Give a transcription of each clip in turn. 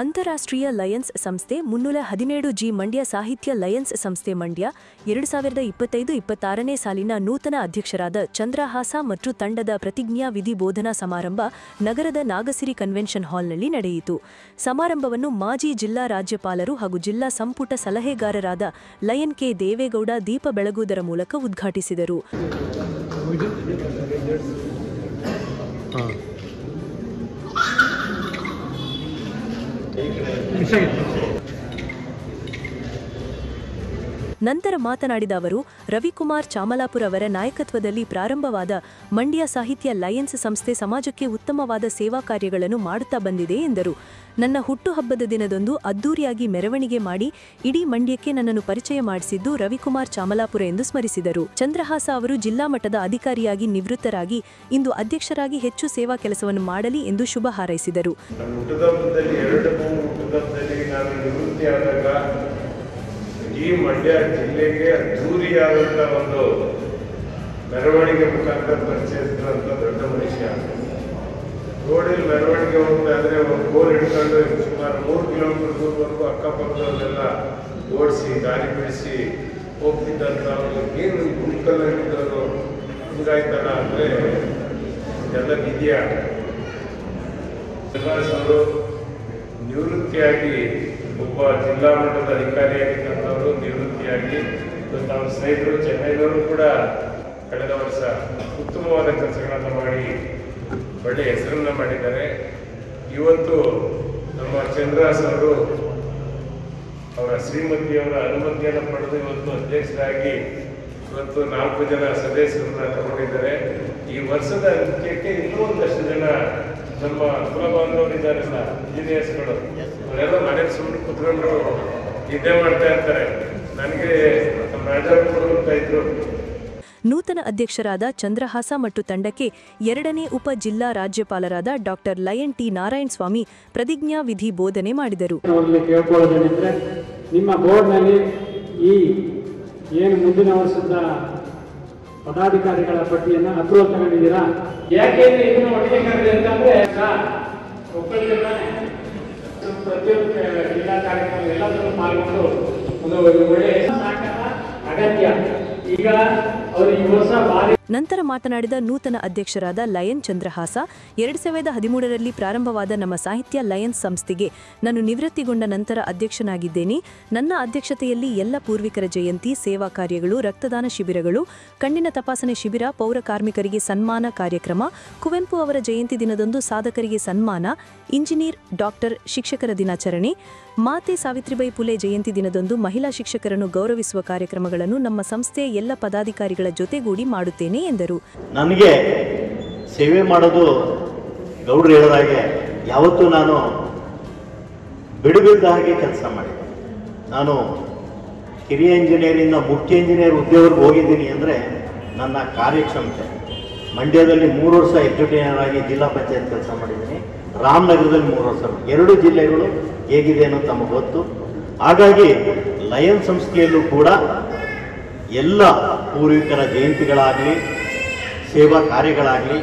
ಅಂತಾರಾಷ್ಟ್ರೀಯ ಲಯನ್ಸ್ ಸಂಸ್ಥೆ 317G ಮಂಡ್ಯ ಸಾಹಿತ್ಯ ಲಯನ್ಸ್ ಸಂಸ್ಥೆ ಮಂಡ್ಯ 2025-26ನೇ ಸಾಲಿನ ನೂತನ ಅಧ್ಯಕ್ಷರಾದ ಚಂದ್ರಹಾಸ ಮತ್ತು ತಂಡದ ಪ್ರತಿಜ್ಞಾ ವಿಧಿ ಬೋಧನಾ ಸಮಾರಂಭ ನಗರದ ನಾಗಸಿರಿ ಕನ್ವೆನ್ಷನ್ ಹಾಲ್ನಲ್ಲಿ ನಡೆಯಿತು. ಸಮಾರಂಭವನ್ನು ಮಾಜಿ ಜಿಲ್ಲಾ ರಾಜ್ಯಪಾಲರು ಹಾಗೂ ಜಿಲ್ಲಾ ಸಂಪುಟ ಸಲಹೆಗಾರರಾದ ಲಯನ್ ಕೆ ದೇವೇಗೌಡ ದೀಪ ಬೆಳಗುವುದರ ಮೂಲಕ ಉದ್ಘಾಟಿಸಿದರು. ನಂತರ ಮಾತನಾಡಿದ ಅವರು, ರವಿಕುಮಾರ್ ಚಾಮಲಾಪುರ ಅವರ ನಾಯಕತ್ವದಲ್ಲಿ ಪ್ರಾರಂಭವಾದ ಮಂಡ್ಯ ಸಾಹಿತ್ಯ ಲಯನ್ಸ್ ಸಂಸ್ಥೆ ಸಮಾಜಕ್ಕೆ ಉತ್ತಮವಾದ ಸೇವಾ ಕಾರ್ಯಗಳನ್ನು ಮಾಡುತ್ತಾ ಬಂದಿದೆ ಎಂದರು. ನನ್ನ ಹುಟ್ಟುಹಬ್ಬದ ದಿನದಂದು ಅದ್ದೂರಿಯಾಗಿ ಮೆರವಣಿಗೆ ಮಾಡಿ ಇಡೀ ಮಂಡ್ಯಕ್ಕೆ ನನ್ನನ್ನು ಪರಿಚಯ ಮಾಡಿಸಿದ್ದು ರವಿಕುಮಾರ್ ಚಾಮಲಾಪುರ ಎಂದು ಸ್ಮರಿಸಿದರು. ಚಂದ್ರಹಾಸ ಅವರು ಜಿಲ್ಲಾ ಮಟ್ಟದ ಅಧಿಕಾರಿಯಾಗಿ ನಿವೃತ್ತರಾಗಿ ಇಂದು ಅಧ್ಯಕ್ಷರಾಗಿ ಹೆಚ್ಚು ಸೇವಾ ಕೆಲಸವನ್ನು ಮಾಡಲಿ ಎಂದು ಶುಭ ಹಾರೈಸಿದರು. ಈ ಮಂಡ್ಯ ಜಿಲ್ಲೆಗೆ ಅದ್ದೂರಿಯಾದಂಥ ಒಂದು ಮೆರವಣಿಗೆ ಮುಖಾಂತರ ಪರಿಚಯಿಸಿದಂಥ ದೊಡ್ಡ ಮನುಷ್ಯ. ರೋಡಲ್ಲಿ ಮೆರವಣಿಗೆ ಹೋಗ್ತಾ ಇದ್ರೆ ಒಂದು ಗೋಲ್ ಹಿಡ್ಕೊಂಡು ಸುಮಾರು 3 ಕಿಲೋಮೀಟರ್ ದೂರವರೆಗೂ ಅಕ್ಕಪಕ್ಕದಲ್ಲೆಲ್ಲ ಓಡಿಸಿ ದಾರಿ ಬಿಡಿಸಿ ಹೋಗ್ತಿದ್ದಂಥ ಏನು ಗುಂಡ್ಕಲ್ಲಿದ್ದವರು ಹಿಂಗಾಯ್ತಲ್ಲ ಅಂದರೆ ಇದೆಲ್ಲ ವಿದ್ಯಾ. ಅವರು ನಿವೃತ್ತಿಯಾಗಿ ಒಬ್ಬ ಜಿಲ್ಲಾ ಮಟ್ಟದ ಅಧಿಕಾರಿಯಾಗಿದ್ದಂಥವರು ನಿವೃತ್ತಿಯಾಗಿ ಇವತ್ತು ಅವ್ರ ಸ್ನೇಹಿತರು ಚೆನ್ನೈನವರು ಕೂಡ ಕಳೆದ ವರ್ಷ ಉತ್ತಮವಾದ ಕೆಲಸಗಳನ್ನು ಮಾಡಿ ಒಳ್ಳೆಯ ಹೆಸರನ್ನು ಮಾಡಿದ್ದಾರೆ. ಇವತ್ತು ನಮ್ಮ ಚಂದ್ರಹಾಸ್ ಅವರು ಅವರ ಶ್ರೀಮತಿಯವರ ಅನುಮತಿಯನ್ನು ಪಡೆದು ಇವತ್ತು ಅಧ್ಯಕ್ಷರಾಗಿ ಇವತ್ತು 4 ಜನ ಸದಸ್ಯರನ್ನ ತಗೊಂಡಿದ್ದಾರೆ. ಈ ವರ್ಷದ ಅಂತ್ಯಕ್ಕೆ ಇನ್ನೂ ಒಂದಷ್ಟು ಜನ ನಮ್ಮ ಕುಲ ಬಾಂಧವರಿದ್ದಾರಲ್ಲ ಇಂಜಿನಿಯರ್ಸ್ಗಳು, ಅವರೆಲ್ಲ ಮನೇಲಿ ಸುಮ್ಮನೆ ಕುತ್ಕೊಂಡು ನಿದ್ದೆ ಮಾಡ್ತಾ ಇರ್ತಾರೆ. ನನಗೆ ನಮ್ಮ ರಾಜಾಪುರ ಅಂತ ಇದ್ರು. ನೂತನ ಅಧ್ಯಕ್ಷರಾದ ಚಂದ್ರಹಾಸ ಮತ್ತು ತಂಡಕ್ಕೆ 2ನೇ ಉಪ ಜಿಲ್ಲಾ ರಾಜ್ಯಪಾಲರಾದ ಡಾಕ್ಟರ್ ಲಯನ್ ಟಿ ನಾರಾಯಣ ಸ್ವಾಮಿ ಪ್ರತಿಜ್ಞಾ ವಿಧಿ ಬೋಧನೆ ಮಾಡಿದರು. ನಿಮ್ಮ ಬೋರ್ಡ್ನಲ್ಲಿ ಈ ಏನು ಮುಂದಿನ ವರ್ಷದ ಪದಾಧಿಕಾರಿಗಳ ಪಟ್ಟಿಯನ್ನು ಅಪ್ರೂವಲ್ ತಗೊಂಡಿದ್ದೀರಾ? ಯಾಕೆಂದ್ರೆ ಇದನ್ನು ಹೊಡೆಯಕಾಗಿದೆ ಅಂತಂದ್ರೆ ಪ್ರತಿಯೊಂದು ಜಿಲ್ಲಾ ಕಾರ್ಯಕ್ರಮ ಎಲ್ಲದನ್ನು ಪಾಲ್ಗೊಂಡು ಒಂದು ಒಳ್ಳೆಯ ಅಗತ್ಯ. ಈಗ ಅವರು ಈ ವರ್ಷ ನಂತರ ಮಾತನಾಡಿದ ನೂತನ ಅಧ್ಯಕ್ಷರಾದ ಲಯನ್ ಚಂದ್ರಹಾಸ, 2013ರಲ್ಲಿ ಪ್ರಾರಂಭವಾದ ನಮ್ಮ ಸಾಹಿತ್ಯ ಲಯನ್ಸ್ ಸಂಸ್ಥೆಗೆ ನಾನು ನಿವೃತ್ತಿಗೊಂಡ ನಂತರ ಅಧ್ಯಕ್ಷನಾಗಿದ್ದೇನೆ. ನನ್ನ ಅಧ್ಯಕ್ಷತೆಯಲ್ಲಿ ಎಲ್ಲ ಪೂರ್ವಿಕರ ಜಯಂತಿ, ಸೇವಾ ಕಾರ್ಯಗಳು, ರಕ್ತದಾನ ಶಿಬಿರಗಳು, ಕಣ್ಣಿನ ತಪಾಸಣೆ ಶಿಬಿರ, ಪೌರ ಕಾರ್ಮಿಕರಿಗೆ ಸನ್ಮಾನ ಕಾರ್ಯಕ್ರಮ, ಕುವೆಂಪು ಅವರ ಜಯಂತಿ ದಿನದಂದು ಸಾಧಕರಿಗೆ ಸನ್ಮಾನ, ಇಂಜಿನಿಯರ್, ಡಾಕ್ಟರ್, ಶಿಕ್ಷಕರ ದಿನಾಚರಣೆ, ಮಾತೆ ಸಾವಿತ್ರಿಬಾಯಿ ಪುಲೆ ಜಯಂತಿ ದಿನದಂದು ಮಹಿಳಾ ಶಿಕ್ಷಕರನ್ನು ಗೌರವಿಸುವ ಕಾರ್ಯಕ್ರಮಗಳನ್ನು ನಮ್ಮ ಸಂಸ್ಥೆಯ ಎಲ್ಲ ಪದಾಧಿಕಾರಿಗಳ ಜೊತೆಗೂಡಿ ಮಾಡುತ್ತೇನೆ ಎಂದರು. ನನಗೆ ಸೇವೆ ಮಾಡೋದು ಗೌಡ್ರು ಹೇಳಿದಾಗೆ ಯಾವತ್ತೂ ನಾನು ಬಿಡುಬಿದ್ದ ಹಾಗೆ ಕೆಲಸ ಮಾಡಿದ್ದೆ. ನಾನು ಕಿರಿಯ ಇಂಜಿನಿಯರಿಂದ ಮುಖ್ಯ ಇಂಜಿನಿಯರ್ ಹುದ್ದೆವರೆಗೂ ಹೋಗಿದ್ದೀನಿ ಅಂದರೆ ನನ್ನ ಕಾರ್ಯಕ್ಷಮತೆ. ಮಂಡ್ಯದಲ್ಲಿ 3 ವರ್ಷ ಎಕ್ಸಿಕ್ಯೂಟಿವ್ ಆಗಿ ಜಿಲ್ಲಾ ಪಂಚಾಯತ್ ಕೆಲಸ ಮಾಡಿದ್ದೀನಿ. ರಾಮನಗರದಲ್ಲಿ 3 ವರ್ಷ. 2 ಜಿಲ್ಲೆಗಳು ಹೇಗಿದೆ ಅನ್ನೋ ತಮಗೆ ಗೊತ್ತು. ಹಾಗಾಗಿ ಲಯನ್ ಸಂಸ್ಥೆಯಲ್ಲೂ ಕೂಡ ಎಲ್ಲ ಪೂರ್ವಿಕರ ಜಯಂತಿಗಳಾಗಲಿ, ಸೇವಾ ಕಾರ್ಯಗಳಾಗಲಿ,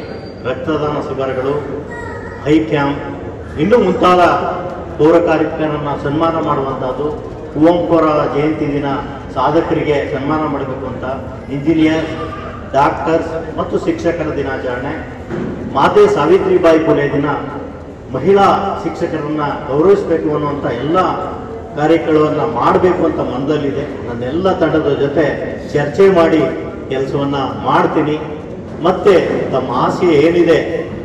ರಕ್ತದಾನ ಶಿಬಿರಗಳು, ಹೈ ಕ್ಯಾಂಪ್, ಇನ್ನೂ ಮುಂತಾದ ಪೌರ ಕಾರ್ಯಕ್ರಮವನ್ನು ಸನ್ಮಾನ ಮಾಡುವಂಥದ್ದು, ಕುವೆಂಪು ಅವರ ಜಯಂತಿ ದಿನ ಸಾಧಕರಿಗೆ ಸನ್ಮಾನ ಮಾಡಬೇಕು ಅಂತ, ಇಂಜಿನಿಯರ್, ಡಾಕ್ಟರ್ಸ್ ಮತ್ತು ಶಿಕ್ಷಕರ ದಿನಾಚರಣೆ, ಮಾತೆ ಸಾವಿತ್ರಿಬಾಯಿ ಪುಲೆ ದಿನ ಮಹಿಳಾ ಶಿಕ್ಷಕರನ್ನು ಗೌರವಿಸಬೇಕು ಅನ್ನುವಂಥ ಎಲ್ಲ ಕಾರ್ಯಕ್ರಮವನ್ನು ಮಾಡಬೇಕು ಅಂತ ಮನದಲ್ಲಿದೆ. ನನ್ನೆಲ್ಲ ತಂಡದ ಜೊತೆ ಚರ್ಚೆ ಮಾಡಿ ಕೆಲಸವನ್ನು ಮಾಡ್ತೀನಿ. ಮತ್ತು ತಮ್ಮ ಆಸೆ ಏನಿದೆ,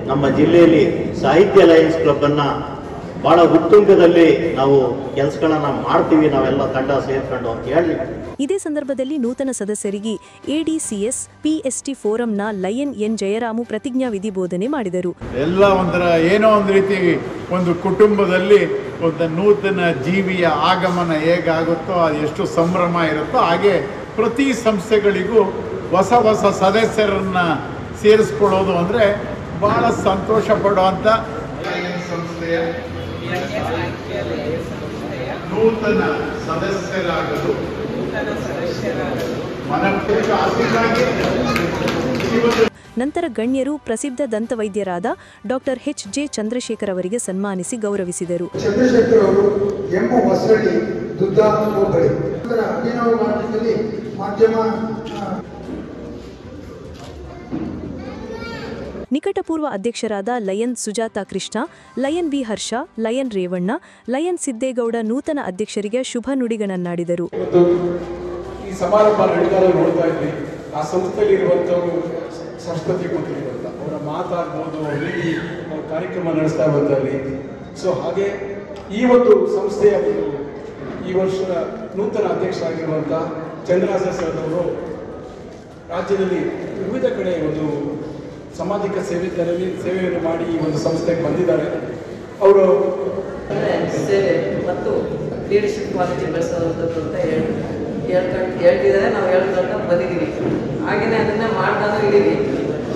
ನಮ್ಮ ಜಿಲ್ಲೆಯಲ್ಲಿ ಸಾಹಿತ್ಯ ಲಯನ್ಸ್ ಕ್ಲಬ್ಬನ್ನು ಭಾಳ ಉತ್ತುಂಗದಲ್ಲಿ ನಾವು ಕೆಲಸಗಳನ್ನು ಮಾಡ್ತೀವಿ, ನಾವೆಲ್ಲ ತಂಡ ಸೇರ್ಕೊಂಡು ಅಂತ ಹೇಳಿ. ಇದೇ ಸಂದರ್ಭದಲ್ಲಿ ನೂತನ ಸದಸ್ಯರಿಗೆ ಎಡಿಸಿಎಸ್ ಪಿಎಸ್ಟಿ ಫೋರಂನ ಲಯನ್ ಎನ್ ಜಯರಾಮು ಪ್ರತಿಜ್ಞಾ ವಿಧಿ ಬೋಧನೆ ಮಾಡಿದರು. ಎಲ್ಲ ಒಂಥರ ಏನೋ ಒಂದು ರೀತಿ ಒಂದು ಕುಟುಂಬದಲ್ಲಿ ಒಂದು ನೂತನ ಜೀವಿಯ ಆಗಮನ ಹೇಗಾಗುತ್ತೋ, ಅದು ಎಷ್ಟು ಸಂಭ್ರಮ ಇರುತ್ತೋ ಹಾಗೆ ಪ್ರತಿ ಸಂಸ್ಥೆಗಳಿಗೂ ಹೊಸ ಹೊಸ ಸದಸ್ಯರನ್ನು ಸೇರಿಸ್ಕೊಳ್ಳೋದು ಅಂದರೆ ಭಾಳ ಸಂತೋಷ ಪಡುವಂಥ ಸಂಸ್ಥೆಯ ನೂತನ ಸದಸ್ಯರಾಗಲು ಮನಪೂರ್ವಕ ಆಶೀರ್ವಾದ. ನಂತರ ಗಣ್ಯರು ಪ್ರಸಿದ್ಧ ದಂತವೈದ್ಯರಾದ ಡಾಕ್ಟರ್ ಎಚ್.ಜೆ. ಚಂದ್ರಶೇಖರ್ ಅವರಿಗೆ ಸನ್ಮಾನಿಸಿ ಗೌರವಿಸಿದರು. ಚಂದ್ರಶೇಖರ್ ಅವರು ಎಂ ಹೊಸಳ್ಳಿ ದುದ್ದ ಹೋಬಳಿ ಅಭಿನವ ಭಾರತದಲ್ಲಿ ಮಾಧ್ಯಮ ನಿಕಟಪೂರ್ವ ಅಧ್ಯಕ್ಷರಾದ lion Sujatha Krishna, lion B Harsha, lion Revanna, lion Siddegowda ನೂತನ ಅಧ್ಯಕ್ಷರಿಗೆ ಶುಭ ನುಡಿಗಳನ್ನಾಡಿದರು. ಈ ಸಮಾರಂಭ ನಡೀತಾರೆ ನೋಡ್ತಾ ಇದ್ವಿ. ಆ ಸಂಸ್ಥೆಯಲ್ಲಿ ಇರುವಂಥವರು ಸಂಸ್ಕೃತಿ ಗೊತ್ತಿರುವಂಥ ಅವರ ಮಾತಾಡ್ಬೋದು, ರೀತಿ ಅವ್ರ ಕಾರ್ಯಕ್ರಮ ನಡೆಸ್ತಾ ಇರುವಂಥಲ್ಲಿ. ಸೊ ಹಾಗೆ ಈ ಒಂದು ಸಂಸ್ಥೆಯ ಒಂದು ಈ ವರ್ಷದ ನೂತನ ಅಧ್ಯಕ್ಷರಾಗಿರುವಂಥ ಚಂದ್ರಹಾಸ ಸರ್ ಅವರು ರಾಜ್ಯದಲ್ಲಿ ವಿವಿಧ ಕಡೆ ಒಂದು ಸಾಮಾಜಿಕ ಸೇವೆಯನ್ನು ಮಾಡಿ ಈ ಒಂದು ಸಂಸ್ಥೆಗೆ ಬಂದಿದ್ದಾರೆ. ಅವರು ಸೇವೆ ಮತ್ತು ಲೀಡರ್ಶಿಪ್ ಕ್ವಾಲಿಟಿ ಬೆಳೆಸೋದಂಥದ್ದು ಅಂತ ಹೇಳ್ತಿದ್ದಾರೆ. ನಾವು ಹೇಳ್ತಾ ಬಂದಿದ್ದೀವಿ. ಹಾಗೆಯೇ ಅದನ್ನು ಮಾಡ್ತಾನೂ ಇದ್ದೀವಿ.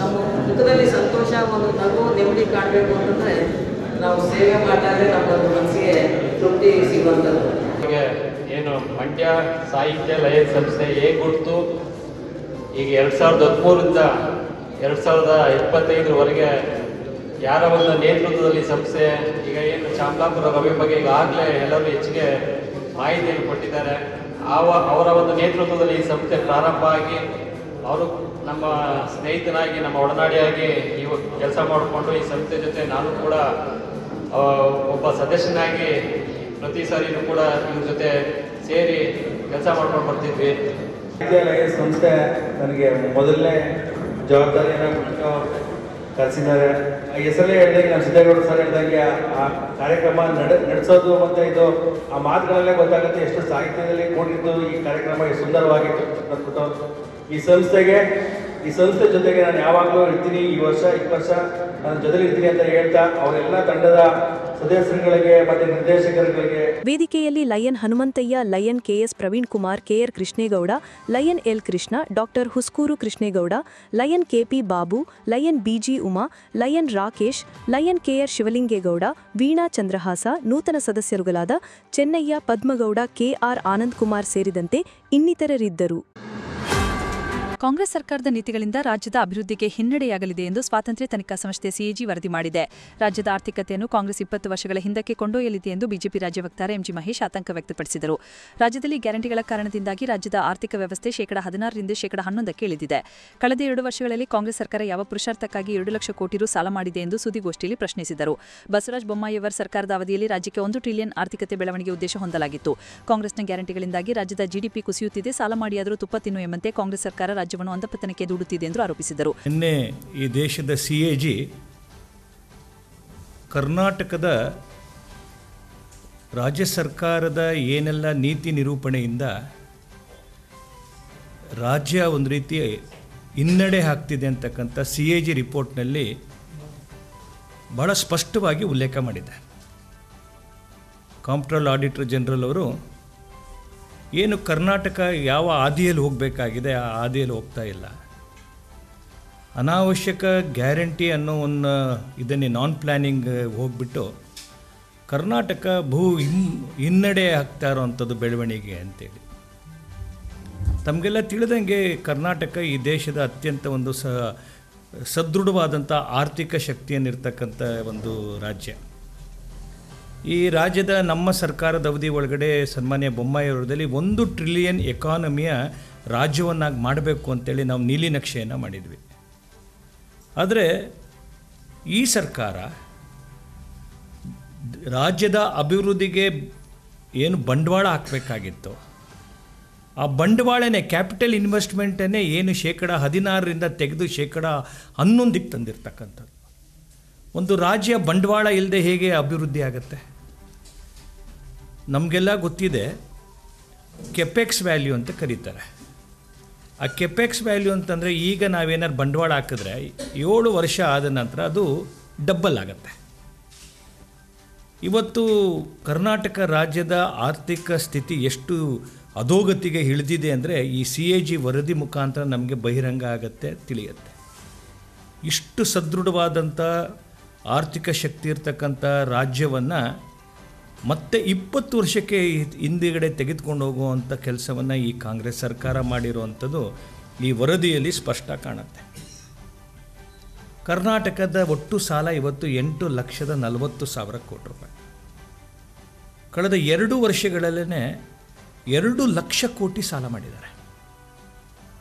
ನಮ್ಮ ಮುಖದಲ್ಲಿ ಸಂತೋಷ, ಒಂದು ನಗು, ನೆಮ್ಮದಿ ಕಾಣಬೇಕು ಅಂತಂದರೆ ನಾವು ಸೇವೆ ಮಾಡಿದ್ರೆ ನಮ್ಮ ಮನಸ್ಸಿಗೆ ತೃಪ್ತಿ ಸಿಗುವಂಥದ್ದು. ಏನು ಮಂಡ್ಯ ಸಾಹಿತ್ಯ ಲಯನ್ ಸಂಸ್ಥೆ ಹೇಗೆ ಹುಟ್ಟಿತು, ಈಗ 2013ರಿಂದ 2025ರವರೆಗೆ ಯಾರ ಒಂದು ನೇತೃತ್ವದಲ್ಲಿ ಸಂಸ್ಥೆ, ಈಗ ಏನು ಚಾಮಲಾಪುರ ರವಿ ಬಗ್ಗೆ ಈಗಾಗಲೇ ಎಲ್ಲರೂ ಹೆಚ್ಚಿಗೆ ಮಾಹಿತಿಯನ್ನು ಕೊಟ್ಟಿದ್ದಾರೆ. ಅವರ ಒಂದು ನೇತೃತ್ವದಲ್ಲಿ ಈ ಸಂಸ್ಥೆ ಪ್ರಾರಂಭ ಆಗಿ ಅವರು ನಮ್ಮ ಸ್ನೇಹಿತನಾಗಿ, ನಮ್ಮ ಒಡನಾಡಿಯಾಗಿ ಇವು ಕೆಲಸ ಮಾಡಿಕೊಂಡು ಈ ಸಂಸ್ಥೆ ಜೊತೆ ನಾನು ಕೂಡ ಒಬ್ಬ ಸದಸ್ಯನಾಗಿ ಪ್ರತಿ ಸಾರಿನೂ ಕೂಡ ಇವ್ರ ಜೊತೆ ಸೇರಿ ಕೆಲಸ ಮಾಡ್ಕೊಂಡು ಬರ್ತಿದ್ವಿ. ಲಯನ್ ಸಂಸ್ಥೆ ನನಗೆ ಮೊದಲನೇ ಜವಾಬ್ದಾರಿಯನ್ನು ಕಲಿಸಿದ್ದಾರೆ. ಹೆಸರೇ ಹೇಳ್ದಂಗೆ ನಾನು ಸಿದ್ದೇಗೌಡ ಸರ್ ಹೇಳ್ದಂಗೆ ಆ ಕಾರ್ಯಕ್ರಮ ನಡೆಸೋದು ಮತ್ತು ಇದು ಆ ಮಾತುಗಳಲ್ಲೇ ಗೊತ್ತಾಗುತ್ತೆ ಎಷ್ಟು ಸಾಹಿತ್ಯದಲ್ಲಿ ಕೂಡಿದ್ದು ಈ ಕಾರ್ಯಕ್ರಮ ಎಷ್ಟು ಸುಂದರವಾಗಿತ್ತು ಅಂದ್ಬಿಟ್ಟು. ಈ ಸಂಸ್ಥೆ ಜೊತೆಗೆ ನಾನು ಯಾವಾಗಲೂ ಇರ್ತೀನಿ, ಈ ವರ್ಷ 20 ವರ್ಷ ನಾನು ಜೊತೆಲಿ ಇರ್ತೀನಿ ಅಂತ ಹೇಳ್ತಾ ಅವರೆಲ್ಲ ತಂಡದ ಸದಸ್ಯರುಗಳಿಗೆ ಮತ್ತು ನಿರ್ದೇಶಕರುಗಳಿಗೆ. ವೇದಿಕೆಯಲ್ಲಿ lion Hanumanthaiah, lion KS Praveen Kumar, KR Krishnegowda, lion L Krishna, doctor Huskur Krishnegowda, lion KP Babu, lion BG Uma, lion Rakesh, lion KR Shivalingegowda, Veena Chandrahasa, ನೂತನ ಸದಸ್ಯರುಗಳಾದ ಚೆನ್ನಯ್ಯ, ಪದ್ಮಗೌಡ, ಕೆಆರ್ ಆನಂದ್ ಕುಮಾರ್ ಸೇರಿದಂತೆ ಇನ್ನಿತರರಿದ್ದರು. ಕಾಂಗ್ರೆಸ್ ಸರ್ಕಾರದ ನೀತಿಗಳಿಂದ ರಾಜ್ಯದ ಅಭಿವೃದ್ಧಿಗೆ ಹಿನ್ನಡೆಯಾಗಲಿದೆ ಎಂದು ಸ್ವಾತಂತ್ರ್ಯ ತನಿಖಾ ಸಂಸ್ಥೆ ಸಿಎಜಿ ವರದಿ ಮಾಡಿದೆ. ರಾಜ್ಯದ ಆರ್ಥಿಕತೆಯನ್ನು ಕಾಂಗ್ರೆಸ್ 20 ವರ್ಷಗಳ ಹಿಂದಕ್ಕೆ ಕೊಂಡೊಯ್ಯಲಿದೆ ಎಂದು ಬಿಜೆಪಿ ರಾಜ್ಯ ವಕ್ತಾರ ಎಂಜಿ ಮಹೇಶ್ ಆತಂಕ ವ್ಯಕ್ತಪಡಿಸಿದರು. ರಾಜ್ಯದಲ್ಲಿ ಗ್ಯಾರಂಟಿಗಳ ಕಾರಣದಿಂದಾಗಿ ರಾಜ್ಯದ ಆರ್ಥಿಕ ವ್ಯವಸ್ಥೆ 16% ರಿಂದ 11% ಇಳಿದಿದೆ. ಕಳೆದ 2 ವರ್ಷಗಳಲ್ಲಿ ಕಾಂಗ್ರೆಸ್ ಸರ್ಕಾರ ಯಾವ ಪುರುಷಾರ್ಥಕ್ಕಾಗಿ 2 ಲಕ್ಷ ಕೋಟಿ ರು ಸಾಲ ಮಾಡಿದೆ ಎಂದು ಸುದ್ದಿಗೋಷ್ಠಿಯಲ್ಲಿ ಪ್ರಶ್ನಿಸಿದರು. ಬಸವರಾಜ ಬೊಮ್ಮಾಯಿಯವರ ಸರ್ಕಾರದ ಅವಧಿಯಲ್ಲಿ ರಾಜ್ಯಕ್ಕೆ 1 ಟ್ರಿಲಿಯನ್ ಆರ್ಥಿಕತೆ ಬೆಳವಣಿಗೆ ಉದ್ದೇಶ ಹೊಂದಲಾಗಿತ್ತು. ಕಾಂಗ್ರೆಸ್ನ ಗ್ಯಾರಂಟಿಗಳಿಂದಾಗಿ ರಾಜ್ಯದ ಜಿಡಿಪಿ ಕುಸಿಯುತ್ತಿದೆ. ಸಾಲ ಮಾಡಿಯಾದರೂ ತುಪ್ಪ ತಿನ್ನು ಎಂಬಂತೆ ಕಾಂಗ್ರೆಸ್ ಸರ್ಕಾರ ರಾಜ್ಯವನ್ನು ಅಂಧಪತನಕ್ಕೆ ದೂಡುತ್ತಿದೆ ಎಂದು ಆರೋಪಿಸಿದರು. ನಿನ್ನೆ ಈ ದೇಶದ ಸಿಎಜಿ ಕರ್ನಾಟಕದ ರಾಜ್ಯ ಸರ್ಕಾರದ ಏನೆಲ್ಲ ನೀತಿ ನಿರೂಪಣೆಯಿಂದ ರಾಜ್ಯ ಒಂದು ರೀತಿ ಹಿನ್ನಡೆ ಆಗ್ತಿದೆ ಅಂತಕ್ಕಂಥ ಸಿಎಜಿ ರಿಪೋರ್ಟ್ನಲ್ಲಿ ಬಹಳ ಸ್ಪಷ್ಟವಾಗಿ ಉಲ್ಲೇಖ ಮಾಡಿದೆ. ಕಾಂಪ್ಟ್ರೋಲ್ ಆಡಿಟರ್ ಜನರಲ್ ಅವರು ಏನು ಕರ್ನಾಟಕ ಯಾವ ಹಾದಿಯಲ್ಲಿ ಹೋಗಬೇಕಾಗಿದೆ ಆ ಹಾದಿಯಲ್ಲಿ ಹೋಗ್ತಾ ಇಲ್ಲ, ಅನಾವಶ್ಯಕ ಗ್ಯಾರಂಟಿ ಅನ್ನೋ ಒಂದು ಇದನ್ನೇ ನಾನ್ ಪ್ಲ್ಯಾನಿಂಗ್ ಹೋಗ್ಬಿಟ್ಟು ಕರ್ನಾಟಕ ಹಿನ್ನಡೆ ಆಗ್ತಾ ಇರೋವಂಥದ್ದು ಬೆಳವಣಿಗೆ ಅಂತೇಳಿ. ತಮಗೆಲ್ಲ ತಿಳಿದಂಗೆ ಕರ್ನಾಟಕ ಈ ದೇಶದ ಅತ್ಯಂತ ಒಂದು ಸದೃಢವಾದಂಥ ಆರ್ಥಿಕ ಶಕ್ತಿಯನ್ನಿರ್ತಕ್ಕಂಥ ಒಂದು ರಾಜ್ಯ. ಈ ರಾಜ್ಯದ ನಮ್ಮ ಸರ್ಕಾರದ ಅವಧಿ ಒಳಗಡೆ ಸನ್ಮಾನ್ಯ ಬೊಮ್ಮಾಯಿಯವರದಲ್ಲಿ 1 ಟ್ರಿಲಿಯನ್ ಎಕಾನಮಿಯ ರಾಜ್ಯವನ್ನಾಗಿ ಮಾಡಬೇಕು ಅಂತೇಳಿ ನಾವು ನೀಲಿ ನಕ್ಷೆಯನ್ನು ಮಾಡಿದ್ವಿ. ಆದರೆ ಈ ಸರ್ಕಾರ ರಾಜ್ಯದ ಅಭಿವೃದ್ಧಿಗೆ ಏನು ಬಂಡವಾಳ ಹಾಕಬೇಕಾಗಿತ್ತು ಆ ಬಂಡವಾಳನೇ ಕ್ಯಾಪಿಟಲ್ ಇನ್ವೆಸ್ಟ್ಮೆಂಟನ್ನೇ ಏನು 16% ತೆಗೆದು 11% ತಂದಿರ್ತಕ್ಕಂಥದ್ದು. ಒಂದು ರಾಜ್ಯ ಬಂಡವಾಳ ಇಲ್ಲದೆ ಹೇಗೆ ಅಭಿವೃದ್ಧಿ ಆಗುತ್ತೆ? ನಮಗೆಲ್ಲ ಗೊತ್ತಿದೆ, ಕೆಪೆಕ್ಸ್ ವ್ಯಾಲ್ಯೂ ಅಂತ ಕರೀತಾರೆ. ಆ ಕೆಪೆಕ್ಸ್ ವ್ಯಾಲ್ಯೂ ಅಂತಂದರೆ ಈಗ ನಾವೇನಾದ್ರು ಬಂಡವಾಳ ಹಾಕಿದ್ರೆ 7 ವರ್ಷ ಆದ ನಂತರ ಅದು ಡಬ್ಬಲ್ ಆಗುತ್ತೆ. ಇವತ್ತು ಕರ್ನಾಟಕ ರಾಜ್ಯದ ಆರ್ಥಿಕ ಸ್ಥಿತಿ ಎಷ್ಟು ಅಧೋಗತಿಗೆ ಇಳಿದಿದೆ ಅಂದರೆ ಈ ಸಿಎಜಿ ವರದಿ ಮುಖಾಂತರ ನಮಗೆ ಬಹಿರಂಗ ಆಗುತ್ತೆ, ತಿಳಿಯುತ್ತೆ. ಇಷ್ಟು ಸದೃಢವಾದಂಥ ಆರ್ಥಿಕ ಶಕ್ತಿ ಇರ್ತಕ್ಕಂಥ ರಾಜ್ಯವನ್ನು ಮತ್ತೆ 20 ವರ್ಷಕ್ಕೆ ಹಿಂದುಗಡೆ ತೆಗೆದುಕೊಂಡು ಹೋಗುವಂಥ ಕೆಲಸವನ್ನು ಈ ಕಾಂಗ್ರೆಸ್ ಸರ್ಕಾರ ಮಾಡಿರುವಂಥದ್ದು ಈ ವರದಿಯಲ್ಲಿ ಸ್ಪಷ್ಟ ಕಾಣುತ್ತೆ. ಕರ್ನಾಟಕದ ಒಟ್ಟು ಸಾಲ ಇವತ್ತು 8,40,000 ಕೋಟಿ ರೂಪಾಯಿ. ಕಳೆದ 2 ವರ್ಷಗಳಲ್ಲೇ 2 ಲಕ್ಷ ಕೋಟಿ ಸಾಲ ಮಾಡಿದ್ದಾರೆ.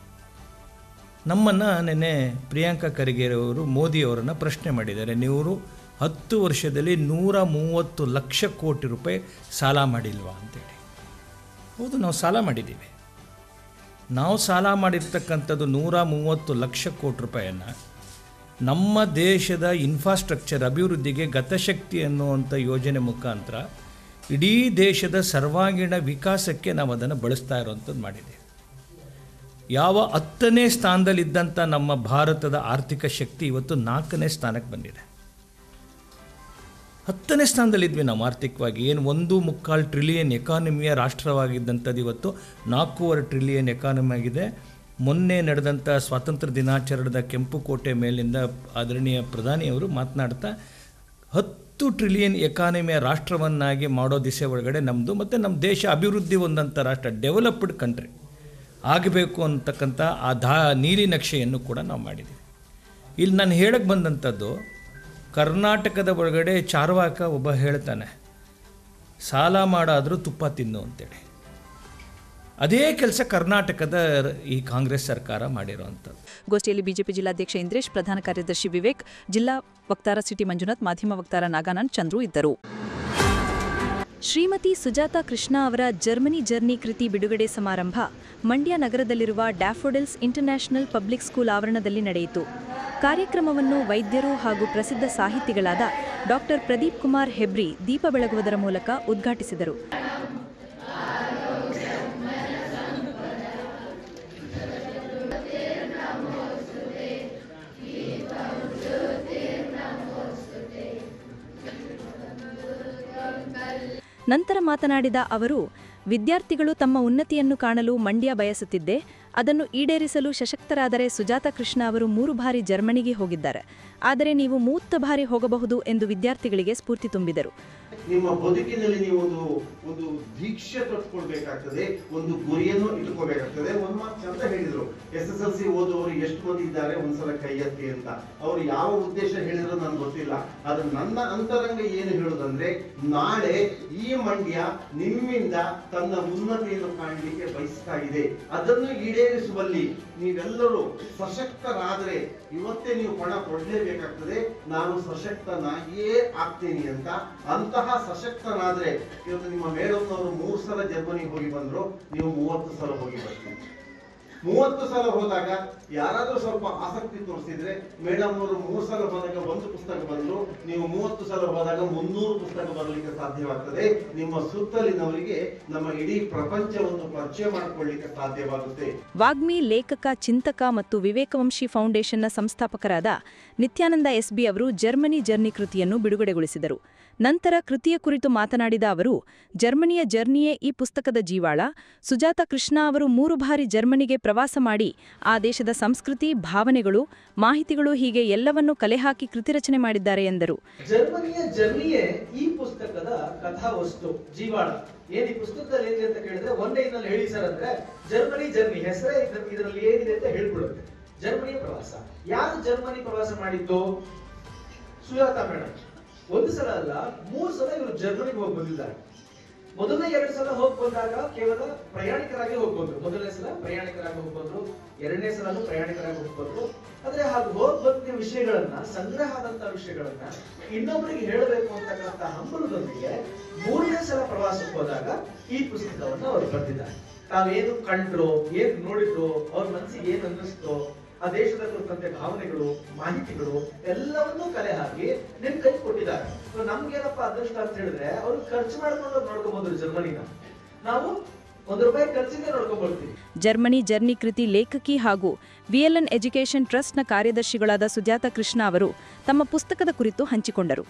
ನಮ್ಮನ್ನು ನಿನ್ನೆ ಪ್ರಿಯಾಂಕಾ ಖರ್ಗೆ ಅವರು ಮೋದಿಯವರನ್ನು ಪ್ರಶ್ನೆ ಮಾಡಿದ್ದಾರೆ, ನೀವು 10 ವರ್ಷದಲ್ಲಿ 130 ಲಕ್ಷ ಕೋಟಿ ರೂಪಾಯಿ ಸಾಲ ಮಾಡಿಲ್ವಾ ಅಂತೇಳಿ. ಹೌದು, ನಾವು ಸಾಲ ಮಾಡಿದ್ದೀವಿ. ನಾವು ಸಾಲ ಮಾಡಿರ್ತಕ್ಕಂಥದ್ದು 130 ಲಕ್ಷ ಕೋಟಿ ರೂಪಾಯಿಯನ್ನು ನಮ್ಮ ದೇಶದ ಇನ್ಫ್ರಾಸ್ಟ್ರಕ್ಚರ್ ಅಭಿವೃದ್ಧಿಗೆ ಗತಶಕ್ತಿ ಅನ್ನುವಂಥ ಯೋಜನೆ ಮುಖಾಂತರ ಇಡೀ ದೇಶದ ಸರ್ವಾಂಗೀಣ ವಿಕಾಸಕ್ಕೆ ನಾವು ಅದನ್ನು ಬಳಸ್ತಾ ಇರೋವಂಥದ್ದು ಮಾಡಿದ್ದೀವಿ. ಯಾವ 10ನೇ ಸ್ಥಾನದಲ್ಲಿದ್ದಂಥ ನಮ್ಮ ಭಾರತದ ಆರ್ಥಿಕ ಶಕ್ತಿ ಇವತ್ತು 4ನೇ ಸ್ಥಾನಕ್ಕೆ ಬಂದಿದೆ. 10ನೇ ಸ್ಥಾನದಲ್ಲಿದ್ವಿ ನಾವು ಆರ್ಥಿಕವಾಗಿ. ಏನು 1.25 ಟ್ರಿಲಿಯನ್ ಎಕಾನಮಿಯ ರಾಷ್ಟ್ರವಾಗಿದ್ದಂಥದ್ದು ಇವತ್ತು 4.25 ಟ್ರಿಲಿಯನ್ ಎಕಾನಮಿ ಆಗಿದೆ. ಮೊನ್ನೆ ನಡೆದಂಥ ಸ್ವಾತಂತ್ರ್ಯ ದಿನಾಚರಣೆದ ಕೆಂಪುಕೋಟೆ ಮೇಲಿಂದ ಆದರಣೀಯ ಪ್ರಧಾನಿಯವರು ಮಾತನಾಡ್ತಾ 10 ಟ್ರಿಲಿಯನ್ ಎಕಾನಮಿಯ ರಾಷ್ಟ್ರವನ್ನಾಗಿ ಮಾಡೋ ದಿಸೆ ಒಳಗಡೆ ನಮ್ಮದು ಮತ್ತು ನಮ್ಮ ದೇಶ ಅಭಿವೃದ್ಧಿ ಹೊಂದಂಥ ರಾಷ್ಟ್ರ, ಡೆವಲಪ್ಡ್ ಕಂಟ್ರಿ ಆಗಬೇಕು ಅಂತಕ್ಕಂಥ ಆ ನೀಲಿ ನಕ್ಷೆಯನ್ನು ಕೂಡ ನಾವು ಮಾಡಿದ್ದೀವಿ. ಇಲ್ಲಿ ನಾನು ಹೇಳಕ್ಕೆ ಬಂದಂಥದ್ದು, ಕರ್ನಾಟಕದ ಒಳಗಡೆ ಚಾರ್ವಾಕ ಒಬ್ಬ ಹೇಳ್ತಾನೆ, ಸಾಲ ಮಾಡಾದರೂ ತುಪ್ಪ ತಿನ್ನು ಅಂತೇಳಿ. ಅದೇ ಕೆಲಸ ಕರ್ನಾಟಕದ ಈ ಕಾಂಗ್ರೆಸ್ ಸರ್ಕಾರ ಮಾಡಿರೋವಂಥದ್ದು. ಗೋಷ್ಠಿಯಲ್ಲಿ ಬಿಜೆಪಿ ಜಿಲ್ಲಾಧ್ಯಕ್ಷ ಇಂದ್ರೇಶ್, ಪ್ರಧಾನ ಕಾರ್ಯದರ್ಶಿ ವಿವೇಕ್, ಜಿಲ್ಲಾ ವಕ್ತಾರ ಸಿಟಿ ಮಂಜುನಾಥ್, ಮಾಧ್ಯಮ ವಕ್ತಾರ ನಾಗಾನಂದ್, ಚಂದ್ರು ಇದ್ದರು. ಶ್ರೀಮತಿ ಸುಜಾತಾ ಕೃಷ್ಣ ಅವರ ಜರ್ಮನಿ ಜರ್ನಿ ಕೃತಿ ಬಿಡುಗಡೆ ಸಮಾರಂಭ ಮಂಡ್ಯ ನಗರದಲ್ಲಿರುವ ಡ್ಯಾಫೋಡಿಲ್ಸ್ ಇಂಟರ್ನ್ಯಾಷನಲ್ ಪಬ್ಲಿಕ್ ಸ್ಕೂಲ್ ಆವರಣದಲ್ಲಿ ನಡೆಯಿತು. ಕಾರ್ಯಕ್ರಮವನ್ನು ವೈದ್ಯರು ಹಾಗೂ ಪ್ರಸಿದ್ಧ ಸಾಹಿತಿಗಳಾದ ಡಾಕ್ಟರ್ ಪ್ರದೀಪ್ ಕುಮಾರ್ ಹೆಬ್ರಿ ದೀಪ ಬೆಳಗುವುದರ ಮೂಲಕ ಉದ್ಘಾಟಿಸಿದರು. ನಂತರ ಮಾತನಾಡಿದ ಅವರು, ವಿದ್ಯಾರ್ಥಿಗಳು ತಮ್ಮ ಉನ್ನತಿಯನ್ನು ಕಾಣಲು ಮಂಡ್ಯ ಬಯಸುತ್ತಿದ್ದೆ. ಅದನ್ನು ಈಡೇರಿಸಲು ಸಶಕ್ತರಾದರೆ ಸುಜಾತಾ ಕೃಷ್ಣ ಅವರು 3 ಬಾರಿ ಜರ್ಮನಿಗೆ ಹೋಗಿದ್ದಾರೆ. ಆದರೆ ನೀವು 30 ಬಾರಿ ಹೋಗಬಹುದು ಎಂದು ವಿದ್ಯಾರ್ಥಿಗಳಿಗೆ ಸ್ಫೂರ್ತಿ ತುಂಬಿದರು. ನಿಮ್ಮ ಬದುಕಿನಲ್ಲಿ ನೀವು ಒಂದು ದೀಕ್ಷೆ ತೊಟ್ಕೊಳ್ಬೇಕಾಗ್ತದೆ, ಒಂದು ಗುರಿಯನ್ನು ಇಟ್ಕೋಬೇಕಾಗ್ತದೆ. ಒಂದು ಮಾತು ಚಂದ ಹೇಳಿದ್ರು, SSLC ಓದುವವರು ಎಷ್ಟು ಮಂದಿ ಇದ್ದಾರೆ ಒಂದ್ಸಲ ಕೈ ಎತ್ತಿ ಅಂತ. ಅವ್ರು ಯಾವ ಉದ್ದೇಶ ಹೇಳಿದ್ರು ನನ್ಗೆ ಗೊತ್ತಿಲ್ಲ. ಆದ್ರೆ ನನ್ನ ಅಂತರಂಗ ಏನು ಹೇಳುದಂದ್ರೆ, ನಾಳೆ ಈ ಮಂಡ್ಯ ನಿಮ್ಮಿಂದ ತನ್ನ ಉನ್ನತಿಯನ್ನು ಕಾಣಲಿಕ್ಕೆ ಬಯಸ್ತಾ ಇದೆ. ಅದನ್ನು ಈಡೇರಿಸುವಲ್ಲಿ ನೀವೆಲ್ಲರೂ ಸಶಕ್ತರಾದ್ರೆ ಇವತ್ತೇ ನೀವು ಪಣ ಕೊಡಲೇಬೇಕಾಗ್ತದೆ. ನಾನು ಸಶಕ್ತನಾಗಿಯೇ ಆಗ್ತೀನಿ ಅಂತ. ಅಂತಹ ಸಶಕ್ತನಾದ್ರೆ ಇವತ್ತು ನಿಮ್ಮ ಮೇಡಮ್ನವರು 3 ಸಲ ಜರ್ಮನಿಗೆ ಹೋಗಿ ಬಂದ್ರು, ನೀವು 30 ಸಲ ಹೋಗಿ ಬರ್ತೀರಿ. 30 ಸಲ ಹೋದಾಗ ಯಾರಾದ್ರೂ ಸ್ವಲ್ಪ ಆಸಕ್ತಿ ತೋರಿಸಿದ್ರೆ, ಮೇಡಮ್ ಅವರು 3 ಸಲ ಹೋದಾಗ 1 ಪುಸ್ತಕ ಬಂದ್ರು, ನೀವು 30 ಸಲ ಹೋದಾಗ 300 ಪುಸ್ತಕ ಬರಲಿಕ್ಕೆ ಸಾಧ್ಯವಾಗ್ತದೆ. ನಿಮ್ಮ ಸುತ್ತಲಿನವರಿಗೆ ನಮ್ಮ ಇಡೀ ಪ್ರಪಂಚವನ್ನು ಪರಿಚಯ ಮಾಡಿಕೊಳ್ಳಲಿಕ್ಕೆ ಸಾಧ್ಯವಾಗುತ್ತೆ. ವಾಗ್ಮಿ, ಲೇಖಕ, ಚಿಂತಕ ಮತ್ತು ವಿವೇಕವಂಶಿ ಫೌಂಡೇಶನ್ನ ಸಂಸ್ಥಾಪಕರಾದ ನಿತ್ಯಾನಂದ SB ಅವರು ಜರ್ಮನಿ ಜರ್ನಿ ಕೃತಿಯನ್ನು ಬಿಡುಗಡೆಗೊಳಿಸಿದರು. ನಂತರ ಕೃತಿಯ ಕುರಿತು ಮಾತನಾಡಿದ ಅವರು, ಜರ್ಮನಿಯ ಜರ್ನಿಯೇ ಈ ಪುಸ್ತಕದ ಜೀವಾಳ. ಸುಜಾತಾ ಕೃಷ್ಣ ಅವರು 3 ಬಾರಿ ಜರ್ಮನಿಗೆ ಪ್ರವಾಸ ಮಾಡಿ ಆ ದೇಶದ ಸಂಸ್ಕೃತಿ, ಭಾವನೆಗಳು, ಮಾಹಿತಿಗಳು ಹೀಗೆ ಎಲ್ಲವನ್ನೂ ಕಲೆ ಹಾಕಿ ಕೃತಿ ರಚನೆ ಮಾಡಿದ್ದಾರೆ ಎಂದರು. ಜರ್ಮನಿಯ ಜರ್ನಿಯೇ ಈ ಪುಸ್ತಕದ ಕಥಾವಸ್ತು, ಜೀವಾಳ. ಏನ್ ಈ ಪುಸ್ತಕದಲ್ಲಿ ಏನಿದೆ ಅಂತ ಕೇಳಿದ್ರೆ, ಒಂದೇ ಇನ್ನಲ್ಲಿ ಹೇಳಿ ಸರ್ ಅಂದ್ರೆ, ಜರ್ಮನಿ ಜರ್ನಿ ಹೆಸರೇ ಇದರಲ್ಲಿ ಏನಿದೆ ಅಂತ ಹೇಳ್ಬಿಡುತ್ತೆ. ಜರ್ಮನಿಯ ಪ್ರವಾಸ. ಯಾರು ಜರ್ಮನಿ ಪ್ರವಾಸ ಮಾಡಿದ್ದು? ಸುಜಾತಾ ಮೇಡಮ್. 1 ಸಲ ಅಲ್ಲ, 3 ಸಲ ಇವರು ಜರ್ಮನಿಗೆ ಹೋಗಿ ಬಂದಿದ್ದಾರೆ. ಮೊದಲನೇ 2 ಸಲ ಹೋಗಿ ಬಂದಾಗ ಕೇವಲ ಪ್ರಯಾಣಿಕರಾಗಿ ಹೋಗಿ ಬಂದ್ರು. ಮೊದಲನೇ ಸಲ ಪ್ರಯಾಣಿಕರಾಗಿ ಹೋಗಿ ಬಂದ್ರು, 2ನೇ ಸಲನೂ ಪ್ರಯಾಣಿಕರಾಗಿ ಹೋಗಿ ಬಂದ್ರು. ಆದ್ರೆ ಹಾಗೆ ಹೋಗಿ ಬಂದ ವಿಷಯಗಳನ್ನ, ಸಂಗ್ರಹ ಆದಂತ ವಿಷಯಗಳನ್ನ ಇನ್ನೊಬ್ಬರಿಗೆ ಹೇಳಬೇಕು ಅಂತಕ್ಕಂಥ ಹಂಬಲದೊಂದಿಗೆ 3ನೇ ಸಲ ಪ್ರವಾಸಕ್ಕೆ ಹೋದಾಗ ಈ ಪುಸ್ತಕವನ್ನು ಅವರು ಬರೆದಿದ್ದಾರೆ. ತಾವೇನು ಕಂಡ್ರು, ಏನ್ ನೋಡಿದ್ರು, ಅವ್ರ ಮನಸ್ಸಿಗೆ ಏನ್ ಅನ್ನಿಸ್ತೋ, ಆ ದೇಶದ ಕುರಿತಂತೆ ಭಾವನೆಗಳು, ಮಾಹಿತಿಗಳು ಎಲ್ಲವನ್ನೂ ಕಲೆ ಹಾಕಿ ನಿಮ್ ಕೈ ಕೊಟ್ಟಿದ್ದಾರೆ. ನಮ್ಗೇನಪ್ಪ ಅದೃಷ್ಟ ಅಂತ ಹೇಳಿದ್ರೆ, ಅವ್ರು ಖರ್ಚು ಮಾಡ್ಕೊಂಡು ನೋಡ್ಕೊಂಡ್ಬಂದ್ರು ಜರ್ಮನಿನ. ನಾವು ₹1 ಖರ್ಚಿಗೆ ನೋಡ್ಕೊಂಡ್ಬರ್ತೀವಿ. ಜರ್ಮನಿ ಜರ್ನಿ ಕೃತಿ ಲೇಖಕಿ ಹಾಗೂ VLN ಎಜುಕೇಷನ್ ಟ್ರಸ್ಟ್ನ ಕಾರ್ಯದರ್ಶಿಗಳಾದ ಸುಜಾತಾ ಕೃಷ್ಣ ಅವರು ತಮ್ಮ ಪುಸ್ತಕದ ಕುರಿತು ಹಂಚಿಕೊಂಡರು.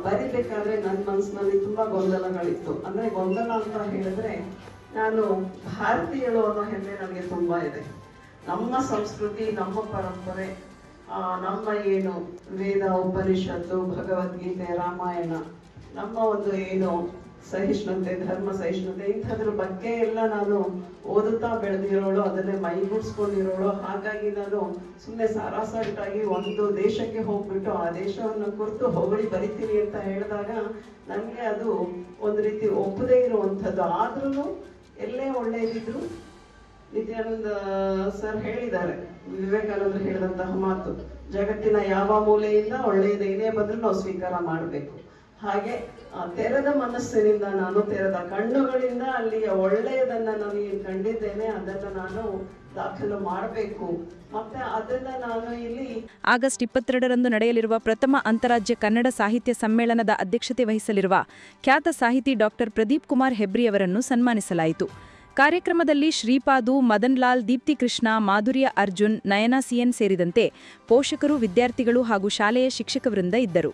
ಬರಿಬೇಕಾದ್ರೆ ನನ್ನ ಮನಸ್ಸಿನಲ್ಲಿ ತುಂಬಾ ಗೊಂದಲಗಳಿತ್ತು. ಅಂದ್ರೆ ಗೊಂದಲ ಅಂತ ಹೇಳಿದ್ರೆ, ನಾನು ಭಾರತೀಯಳು ಅನ್ನೋ ಹೆಮ್ಮೆ ನನಗೆ ತುಂಬಾ ಇದೆ. ನಮ್ಮ ಸಂಸ್ಕೃತಿ, ನಮ್ಮ ಪರಂಪರೆ, ನಮ್ಮ ಏನು ವೇದ, ಉಪನಿಷತ್ತು, ಭಗವದ್ಗೀತೆ, ರಾಮಾಯಣ, ನಮ್ಮ ಒಂದು ಏನು ಸಹಿಷ್ಣುತೆ, ಧರ್ಮ ಸಹಿಷ್ಣುತೆ ಇಂಥದ್ರ ಬಗ್ಗೆ ಎಲ್ಲ ನಾನು ಓದುತ್ತಾ ಬೆಳೆದಿರೋಳು, ಅದನ್ನೇ ಮೈಗೂಡಿಸ್ಕೊಂಡಿರೋಳು. ಹಾಗಾಗಿ ನಾನು ಸುಮ್ಮನೆ ಸಾರಾಸಾಟಾಗಿ ಒಂದು ದೇಶಕ್ಕೆ ಹೋಗ್ಬಿಟ್ಟು ಆ ದೇಶವನ್ನು ಕುರಿತು ಹೊಗಳಿ ಬರಿತೀನಿ ಅಂತ ಹೇಳಿದಾಗ ನನಗೆ ಅದು ಒಂದು ರೀತಿ ಒಪ್ಪದೇ ಇರುವಂಥದ್ದು. ಆದ್ರೂ ಎಲ್ಲೇ ಒಳ್ಳೆಯದಿದ್ರು ನಿತ್ಯಾನಂದ ಸರ್ ಹೇಳಿದ್ದಾರೆ, ವಿವೇಕಾನಂದರು ಹೇಳಿದಂತಹ ಮಾತು, ಜಗತ್ತಿನ ಯಾವ ಮೂಲೆಯಿಂದ ಒಳ್ಳೆಯದೇನೇ ಬಂದರೂ ನಾವು ಸ್ವೀಕಾರ ಮಾಡಬೇಕು. ಹಾಗೆ ತೆರೆದ ಮನಸ್ಸಿನಿಂದ, ನಾನು ತೆರೆದ ಕಣ್ಣುಗಳಿಂದ ಅಲ್ಲಿಯ ಒಳ್ಳೆಯದನ್ನ ನಾನು ಏನು ಕಂಡಿದ್ದೇನೆ ಅದನ್ನು ನಾನು ದಾಖಲು ಮಾಡಬೇಕು. ಮತ್ತೆ ಅದನ್ನ ನಾನು ಇಲ್ಲಿ ಆಗಸ್ಟ್ 22ರಂದು ನಡೆಯಲಿರುವ ಪ್ರಥಮ ಅಂತಾರಾಜ್ಯ ಕನ್ನಡ ಸಾಹಿತ್ಯ ಸಮ್ಮೇಳನದ ಅಧ್ಯಕ್ಷತೆ ವಹಿಸಲಿರುವ ಖ್ಯಾತ ಸಾಹಿತಿ ಡಾಕ್ಟರ್ ಪ್ರದೀಪ್ ಕುಮಾರ್ ಹೆಬ್ರಿ ಅವರನ್ನು ಸನ್ಮಾನಿಸಲಾಯಿತು. ಕಾರ್ಯಕ್ರಮದಲ್ಲಿ ಶ್ರೀಪಾದು, ಮದನ್ ಲಾಲ್, ದೀಪ್ತಿ ಕೃಷ್ಣ, ಮಾಧುರ್ಯ ಅರ್ಜುನ್, ನಯನಾ ಸಿಎನ್ ಸೇರಿದಂತೆ ಪೋಷಕರು, ವಿದ್ಯಾರ್ಥಿಗಳು ಹಾಗೂ ಶಾಲೆಯ ಶಿಕ್ಷಕ ವೃಂದ ಇದ್ದರು.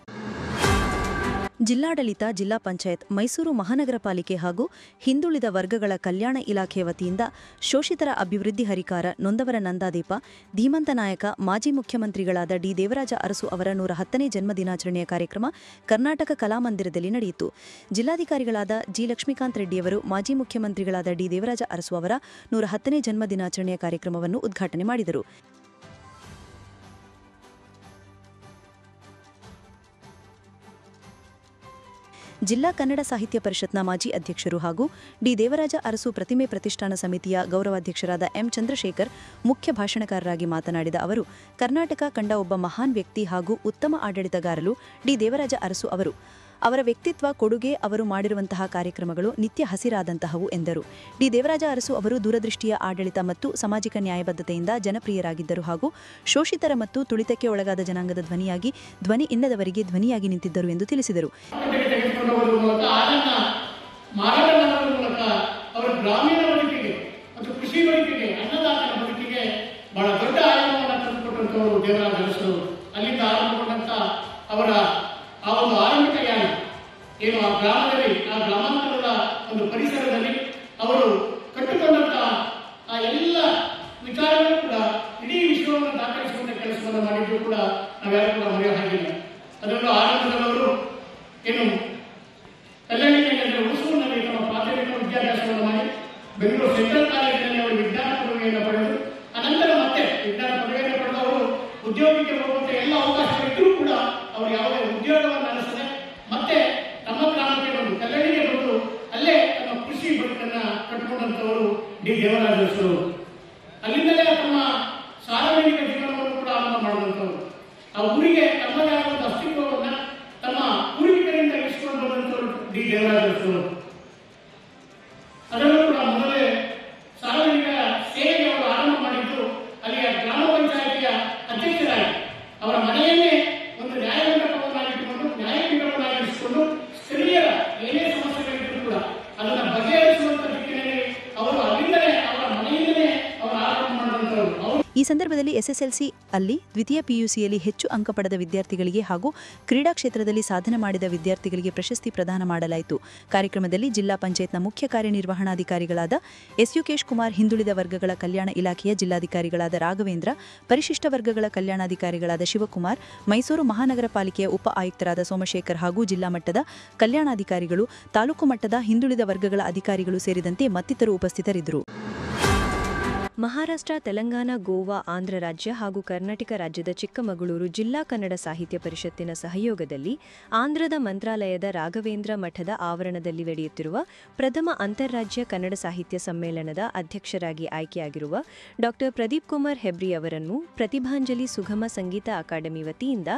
ಜಿಲ್ಲಾಡಳಿತ, ಜಿಲ್ಲಾ ಪಂಚಾಯತ್, ಮೈಸೂರು ಮಹಾನಗರ ಪಾಲಿಕೆ ಹಾಗೂ ಹಿಂದುಳಿದ ವರ್ಗಗಳ ಕಲ್ಯಾಣ ಇಲಾಖೆ ವತಿಯಿಂದ ಶೋಷಿತರ ಅಭಿವೃದ್ಧಿ ಹರಿಕಾರ, ನೊಂದವರ ನಂದಾದೀಪ, ಧೀಮಂತ ನಾಯಕ, ಮಾಜಿ ಮುಖ್ಯಮಂತ್ರಿಗಳಾದ ಡಿ. ದೇವರಾಜ ಅರಸು ಅವರ 110ನೇ ಜನ್ಮದಿನಾಚರಣೆಯ ಕಾರ್ಯಕ್ರಮ ಕರ್ನಾಟಕ ಕಲಾಮಂದಿರದಲ್ಲಿ ನಡೆಯಿತು. ಜಿಲ್ಲಾಧಿಕಾರಿಗಳಾದ ಜಿ. ಲಕ್ಷ್ಮೀಕಾಂತ್ ರೆಡ್ಡಿಯವರು ಮಾಜಿ ಮುಖ್ಯಮಂತ್ರಿಗಳಾದ ಡಿ. ದೇವರಾಜ ಅರಸು ಅವರ 110ನೇ ಜನ್ಮದಿನಾಚರಣೆಯ ಕಾರ್ಯಕ್ರಮವನ್ನು ಉದ್ಘಾಟನೆ ಮಾಡಿದರು. ಜಿಲ್ಲಾ ಕನ್ನಡ ಸಾಹಿತ್ಯ ಪರಿಷತ್ನ ಮಾಜಿ ಅಧ್ಯಕ್ಷರು ಹಾಗೂ ಡಿ. ದೇವರಾಜ ಅರಸು ಪ್ರತಿಮೆ ಪ್ರತಿಷ್ಠಾನ ಸಮಿತಿಯ ಗೌರವಾಧ್ಯಕ್ಷರಾದ ಎಂ. ಚಂದ್ರಶೇಖರ್ ಮುಖ್ಯ ಭಾಷಣಕಾರರಾಗಿ ಮಾತನಾಡಿದ ಅವರು, ಕರ್ನಾಟಕ ಕಂಡ ಒಬ್ಬ ಮಹಾನ್ ವ್ಯಕ್ತಿ ಹಾಗೂ ಉತ್ತಮ ಆಡಳಿತಗಾರರು ಡಿ. ದೇವರಾಜ ಅರಸು ಅವರು. ಅವರ ವ್ಯಕ್ತಿತ್ವ, ಕೊಡುಗೆ, ಅವರು ಮಾಡಿರುವಂತಹ ಕಾರ್ಯಕ್ರಮಗಳು ನಿತ್ಯ ಹಸಿರಾದಂತಹವು ಎಂದರು. ಡಿ. ದೇವರಾಜ ಅರಸು ಅವರು ದೂರದೃಷ್ಟಿಯ ಆಡಳಿತ ಮತ್ತು ಸಾಮಾಜಿಕ ನ್ಯಾಯಬದ್ಧತೆಯಿಂದ ಜನಪ್ರಿಯರಾಗಿದ್ದರು ಹಾಗೂ ಶೋಷಿತರ ಮತ್ತು ತುಳಿತಕ್ಕೆ ಒಳಗಾದ ಜನಾಂಗದ ಧ್ವನಿಯಾಗಿ, ಧ್ವನಿ ಇಲ್ಲದವರಿಗೆ ಧ್ವನಿಯಾಗಿ ನಿಂತಿದ್ದರು ಎಂದು ತಿಳಿಸಿದರು. ಗ್ರಾಮೀಣ ಬದುಕಿಗೆ ಮತ್ತು ಕೃಷಿ ಬದುಕಿಗೆ, ಅನ್ನದಾತರ ಬದುಕಿಗೆ ಬಹಳ ದೊಡ್ಡ ಆಯಾಮವನ್ನು ತಂದುಕೊಟ್ಟಂತವರು ದೇವರಾಜ ಅರಸರು. ಅಲ್ಲಿಂದ ಆರಂಭಗೊಂಡಂತ ಅವರ ಆ ಒಂದು ಆರಂಭಿಕ ಯಾನ ಏನು ಆ ಗ್ರಾಮದಲ್ಲಿ, ಆ ಗ್ರಾಮಾಂತರದ ಒಂದು ಪರಿಸರದಲ್ಲಿ ಅವರು ಕಟ್ಟಿಕೊಂಡಂತ ಆ ಎಲ್ಲ ವಿಚಾರಗಳು ಕೂಡ ಇಡೀ ವಿಶ್ವವನ್ನು ದಾಖಲಿಸುವಂತ ಕೆಲಸವನ್ನು ಮಾಡಿದ್ರು ಕೂಡ ನಾವ್ಯಾರು ಕೂಡ ಮರೆಯೋ ಹಾಗಿಲ್ಲ. ಅದರಲ್ಲೂ ಆರಂಭದವರು ಏನು ಕಲ್ಯಾಣಿಯಲ್ಲಿ ಹುಣಸೂರಿನಲ್ಲಿ ತಮ್ಮ ಪ್ರಾಥಮಿಕ ವಿದ್ಯಾಭ್ಯಾಸವನ್ನು ಮಾಡಿ ಬೆಂಗಳೂರು ಸೆಂಟ್ರಲ್ ಕಾಲೇಜಿನಲ್ಲಿ ಅವರು ವಿಜ್ಞಾನ ಪದವಿಯನ್ನು ಪಡೆದು, ಅನಂತರ ಮತ್ತೆ ವಿಜ್ಞಾನ ಪದವಿಯನ್ನು ಪಡೆದು ಅವರು ಉದ್ಯೋಗಕ್ಕೆ ಹೋಗುವಂತ ಎಲ್ಲ ಅವಕಾಶಗಳಿದ್ರೂ ಕೂಡ ಅವರು ಯಾವುದೇ ಉದ್ಯೋಗವನ್ನು ನಡೆಸದೆ ಮತ್ತೆ ತಮ್ಮ ಗ್ರಾಮಕ್ಕೆ ಬಂದು, ಕಲ್ಯಾಣಿಗೆ ಬಂದು ಅಲ್ಲೇ ತಮ್ಮ ಕೃಷಿ ಬದುಕನ್ನ ಕಟ್ಟಿಕೊಂಡಂತವರು ಡಿ. ದೇವರಾಜ ಅರಸರು. ಅಲ್ಲಿಂದಲೇ ತಮ್ಮ ಸಾರ್ವಜನಿಕ ಜೀವನವನ್ನು ಕೂಡ ಆರಂಭ ಮಾಡಿದಂಥವರು. ಆ ಊರಿಗೆ ತಮ್ಮದೇ ಆದ ಒಂದು ಅಸ್ತಿತ್ವವನ್ನ ತಮ್ಮ ಪೂರ್ವಿಕರಿಂದ ಇರಿಸಿಕೊಂಡು ಬಂದಂಥವರು ಡಿ. ದೇವರಾಜ ಅರಸರು. ಅದರಲ್ಲೂ ಕೂಡ ಮೊದಲೇ ಸಾರ್ವಜನಿಕ ಸೇವೆಗೆ ಅವರು ಆರಂಭ ಮಾಡಿದ್ದು ಅಲ್ಲಿಯ ಗ್ರಾಮ ಪಂಚಾಯಿತಿಯ ಅಧ್ಯಕ್ಷರಾಗಿ ಅವರ ಮನೆಯನ್ನೇ ಒಂದು ನ್ಯಾಯಮಂಡಪವನ್ನಾಗಿಟ್ಟುಕೊಂಡು, ನ್ಯಾಯಪೀಠವನ್ನಾಗಿರಿಸಿಕೊಂಡು ಸ್ಥಳೀಯರ ಏನೇ ಸಮಸ್ಯೆಗಳಿದ್ದರೂ ಕೂಡ ಅದನ್ನು ಬಗೆಹರಿಸುವಂತ ದಿಕ್ಕಿನಲ್ಲಿ ಅವರು ಅಲ್ಲಿಂದಲೇ ಅವರ ಮನೆಯಿಂದಲೇ ಅವರು ಆರಂಭ ಮಾಡಿದಂಥವರು. ಈ ಸಂದರ್ಭದಲ್ಲಿ ಎಸ್ಎಸ್ಎಲ್ಸಿ ಅಲ್ಲಿ ದ್ವಿತೀಯ ಪಿಯುಸಿಯಲ್ಲಿ ಹೆಚ್ಚು ಅಂಕ ಪಡೆದ ವಿದ್ಯಾರ್ಥಿಗಳಿಗೆ ಹಾಗೂ ಕ್ರೀಡಾ ಕ್ಷೇತ್ರದಲ್ಲಿ ಸಾಧನೆ ಮಾಡಿದ ವಿದ್ಯಾರ್ಥಿಗಳಿಗೆ ಪ್ರಶಸ್ತಿ ಪ್ರದಾನ ಮಾಡಲಾಯಿತು. ಕಾರ್ಯಕ್ರಮದಲ್ಲಿ ಜಿಲ್ಲಾ ಪಂಚಾಯತ್ನ ಮುಖ್ಯ ಕಾರ್ಯನಿರ್ವಹಣಾಧಿಕಾರಿಗಳಾದ ಎಸ್. ಯುಕೇಶ್ ಕುಮಾರ್, ಹಿಂದುಳಿದ ವರ್ಗಗಳ ಕಲ್ಯಾಣ ಇಲಾಖೆಯ ಜಿಲ್ಲಾಧಿಕಾರಿಗಳಾದ ರಾಘವೇಂದ್ರ, ಪರಿಶಿಷ್ಟ ವರ್ಗಗಳ ಕಲ್ಯಾಣಾಧಿಕಾರಿಗಳಾದ ಶಿವಕುಮಾರ್, ಮೈಸೂರು ಮಹಾನಗರ ಪಾಲಿಕೆಯ ಉಪ ಆಯುಕ್ತರಾದ ಸೋಮಶೇಖರ್ ಹಾಗೂ ಜಿಲ್ಲಾ ಮಟ್ಟದ ಕಲ್ಯಾಣಾಧಿಕಾರಿಗಳು, ತಾಲೂಕು ಮಟ್ಟದ ಹಿಂದುಳಿದ ವರ್ಗಗಳ ಅಧಿಕಾರಿಗಳು ಸೇರಿದಂತೆ ಮತ್ತಿತರರು ಉಪಸ್ಥಿತರಿದ್ದರು. ಮಹಾರಾಷ್ಟ್ರ, ತೆಲಂಗಾಣ, ಗೋವಾ, ಆಂಧ್ರ ರಾಜ್ಯ ಹಾಗೂ ಕರ್ನಾಟಕ ರಾಜ್ಯದ ಚಿಕ್ಕಮಗಳೂರು ಜಿಲ್ಲಾ ಕನ್ನಡ ಸಾಹಿತ್ಯ ಪರಿಷತ್ತಿನ ಸಹಯೋಗದಲ್ಲಿ ಆಂಧ್ರದ ಮಂತ್ರಾಲಯದ ರಾಘವೇಂದ್ರ ಮಠದ ಆವರಣದಲ್ಲಿ ನಡೆಯುತ್ತಿರುವ ಪ್ರಥಮ ಅಂತಾರಾಜ್ಯ ಕನ್ನಡ ಸಾಹಿತ್ಯ ಸಮ್ಮೇಳನದ ಅಧ್ಯಕ್ಷರಾಗಿ ಆಯ್ಕೆಯಾಗಿರುವ ಡಾ. ಪ್ರದೀಪ್ ಕುಮಾರ್ ಹೆಬ್ರಿ ಅವರನ್ನು ಪ್ರತಿಭಾಂಜಲಿ ಸುಗಮ ಸಂಗೀತ ಅಕಾಡೆಮಿ ವತಿಯಿಂದ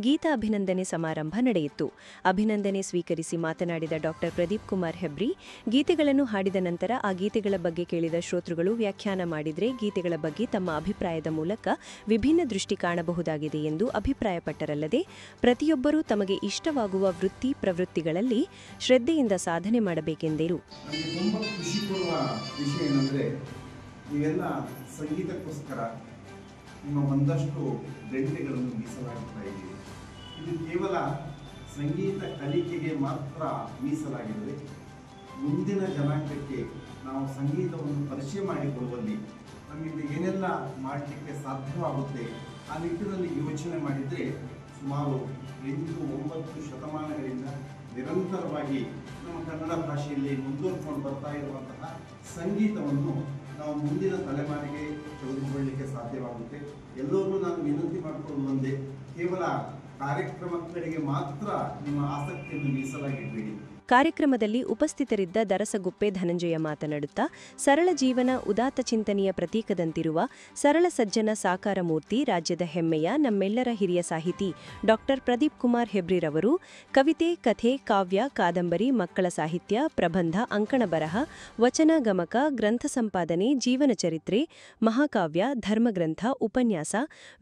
ಗೀತ ಅಭಿನಂದನೆ ಸಮಾರಂಭ ನಡೆಯಿತು. ಅಭಿನಂದನೆ ಸ್ವೀಕರಿಸಿ ಮಾತನಾಡಿದ ಡಾ. ಪ್ರದೀಪ್ ಕುಮಾರ್ ಹೆಬ್ರಿ, ಗೀತೆಗಳನ್ನು ಹಾಡಿದ ನಂತರ ಆ ಗೀತೆಗಳ ಬಗ್ಗೆ ಕೇಳಿದ ಶ್ರೋತೃಗಳು ವ್ಯಾಖ್ಯಾನ ಮಾಡಿ ಗೀತೆಗಳ ಬಗ್ಗೆ ತಮ್ಮ ಅಭಿಪ್ರಾಯದ ಮೂಲಕ ವಿಭಿನ್ನ ದೃಷ್ಟಿ ಕಾಣಬಹುದಾಗಿದೆ ಎಂದು ಅಭಿಪ್ರಾಯಪಟ್ಟರಲ್ಲದೆ, ಪ್ರತಿಯೊಬ್ಬರೂ ತಮಗೆ ಇಷ್ಟವಾಗುವ ವೃತ್ತಿ ಪ್ರವೃತ್ತಿಗಳಲ್ಲಿ ಶ್ರದ್ಧೆಯಿಂದ ಸಾಧನೆ ಮಾಡಬೇಕೆಂದರು. ನನಗೆ ತುಂಬ ಖುಷಿ ಕೊಡುವ ವಿಷಯ ಏನಂದರೆ, ನೀವೆಲ್ಲ ಸಂಗೀತಕ್ಕೋಸ್ಕರ ನಿಮ್ಮ ಒಂದಷ್ಟು ಗಂಟೆಗಳನ್ನು ಮೀಸಲಾಗುತ್ತಾ ಇದ್ದೀರಿ. ಇದು ಕೇವಲ ಸಂಗೀತ ಕಲಿಕೆಗೆ ಮಾತ್ರ ಮೀಸಲಾಗಿದೆ. ಮುಂದಿನ ಜನಾಂಗಕ್ಕೆ ನಾವು ಸಂಗೀತವನ್ನು ಪರಿಚಯ ಮಾಡಿಕೊಳ್ಳುವಲ್ಲಿ ನಮ್ಮಿಂದ ಏನೆಲ್ಲ ಮಾಡಲಿಕ್ಕೆ ಸಾಧ್ಯವಾಗುತ್ತೆ ಆ ನಿಟ್ಟಿನಲ್ಲಿ ಯೋಚನೆ ಮಾಡಿದರೆ ಸುಮಾರು 8-9 ಶತಮಾನಗಳಿಂದ ನಿರಂತರವಾಗಿ ನಮ್ಮ ಕನ್ನಡ ಭಾಷೆಯಲ್ಲಿ ಮುಂದುವರ್ಕೊಂಡು ಬರ್ತಾ ಇರುವಂತಹ ಸಂಗೀತವನ್ನು ನಾವು ಮುಂದಿನ ತಲೆಮಾರಿಗೆ ತೆಗೆದುಕೊಳ್ಳಲಿಕ್ಕೆ ಸಾಧ್ಯವಾಗುತ್ತೆ. ಎಲ್ಲರೂ ನಾನು ವಿನಂತಿ ಮಾಡಿಕೊಳ್ಳುವ ಒಂದೇ, ಕೇವಲ ಕಾರ್ಯಕ್ರಮಗಳಿಗೆ ಮಾತ್ರ ನಿಮ್ಮ ಆಸಕ್ತಿಯನ್ನು ಮೀಸಲಾಗಿಡಬೇಡಿ. ಕಾರ್ಯಕ್ರಮದಲ್ಲಿ ಉಪಸ್ಥಿತರಿದ್ದ ದರಸಗುಪ್ಪೆ ಧನಂಜಯ ಮಾತನಾಡುತ್ತಾ, ಸರಳ ಜೀವನ ಉದಾತ್ತ ಚಿಂತನೆಯ ಪ್ರತೀಕದಂತಿರುವ ಸರಳ ಸಜ್ಜನ ಸಾಕಾರ ಮೂರ್ತಿ, ರಾಜ್ಯದ ಹೆಮ್ಮೆಯ ನಮ್ಮೆಲ್ಲರ ಹಿರಿಯ ಸಾಹಿತಿ ಡಾಕ್ಟರ್ ಪ್ರದೀಪ್ ಕುಮಾರ್ ಹೆಬ್ರಿರವರು ಕವಿತೆ, ಕಥೆ, ಕಾವ್ಯ, ಕಾದಂಬರಿ, ಮಕ್ಕಳ ಸಾಹಿತ್ಯ, ಪ್ರಬಂಧ, ಅಂಕಣ ಬರಹ, ವಚನ ಗಮಕ, ಗ್ರಂಥ ಸಂಪಾದನೆ, ಜೀವನ ಚರಿತ್ರೆ, ಮಹಾಕಾವ್ಯ, ಧರ್ಮಗ್ರಂಥ, ಉಪನ್ಯಾಸ,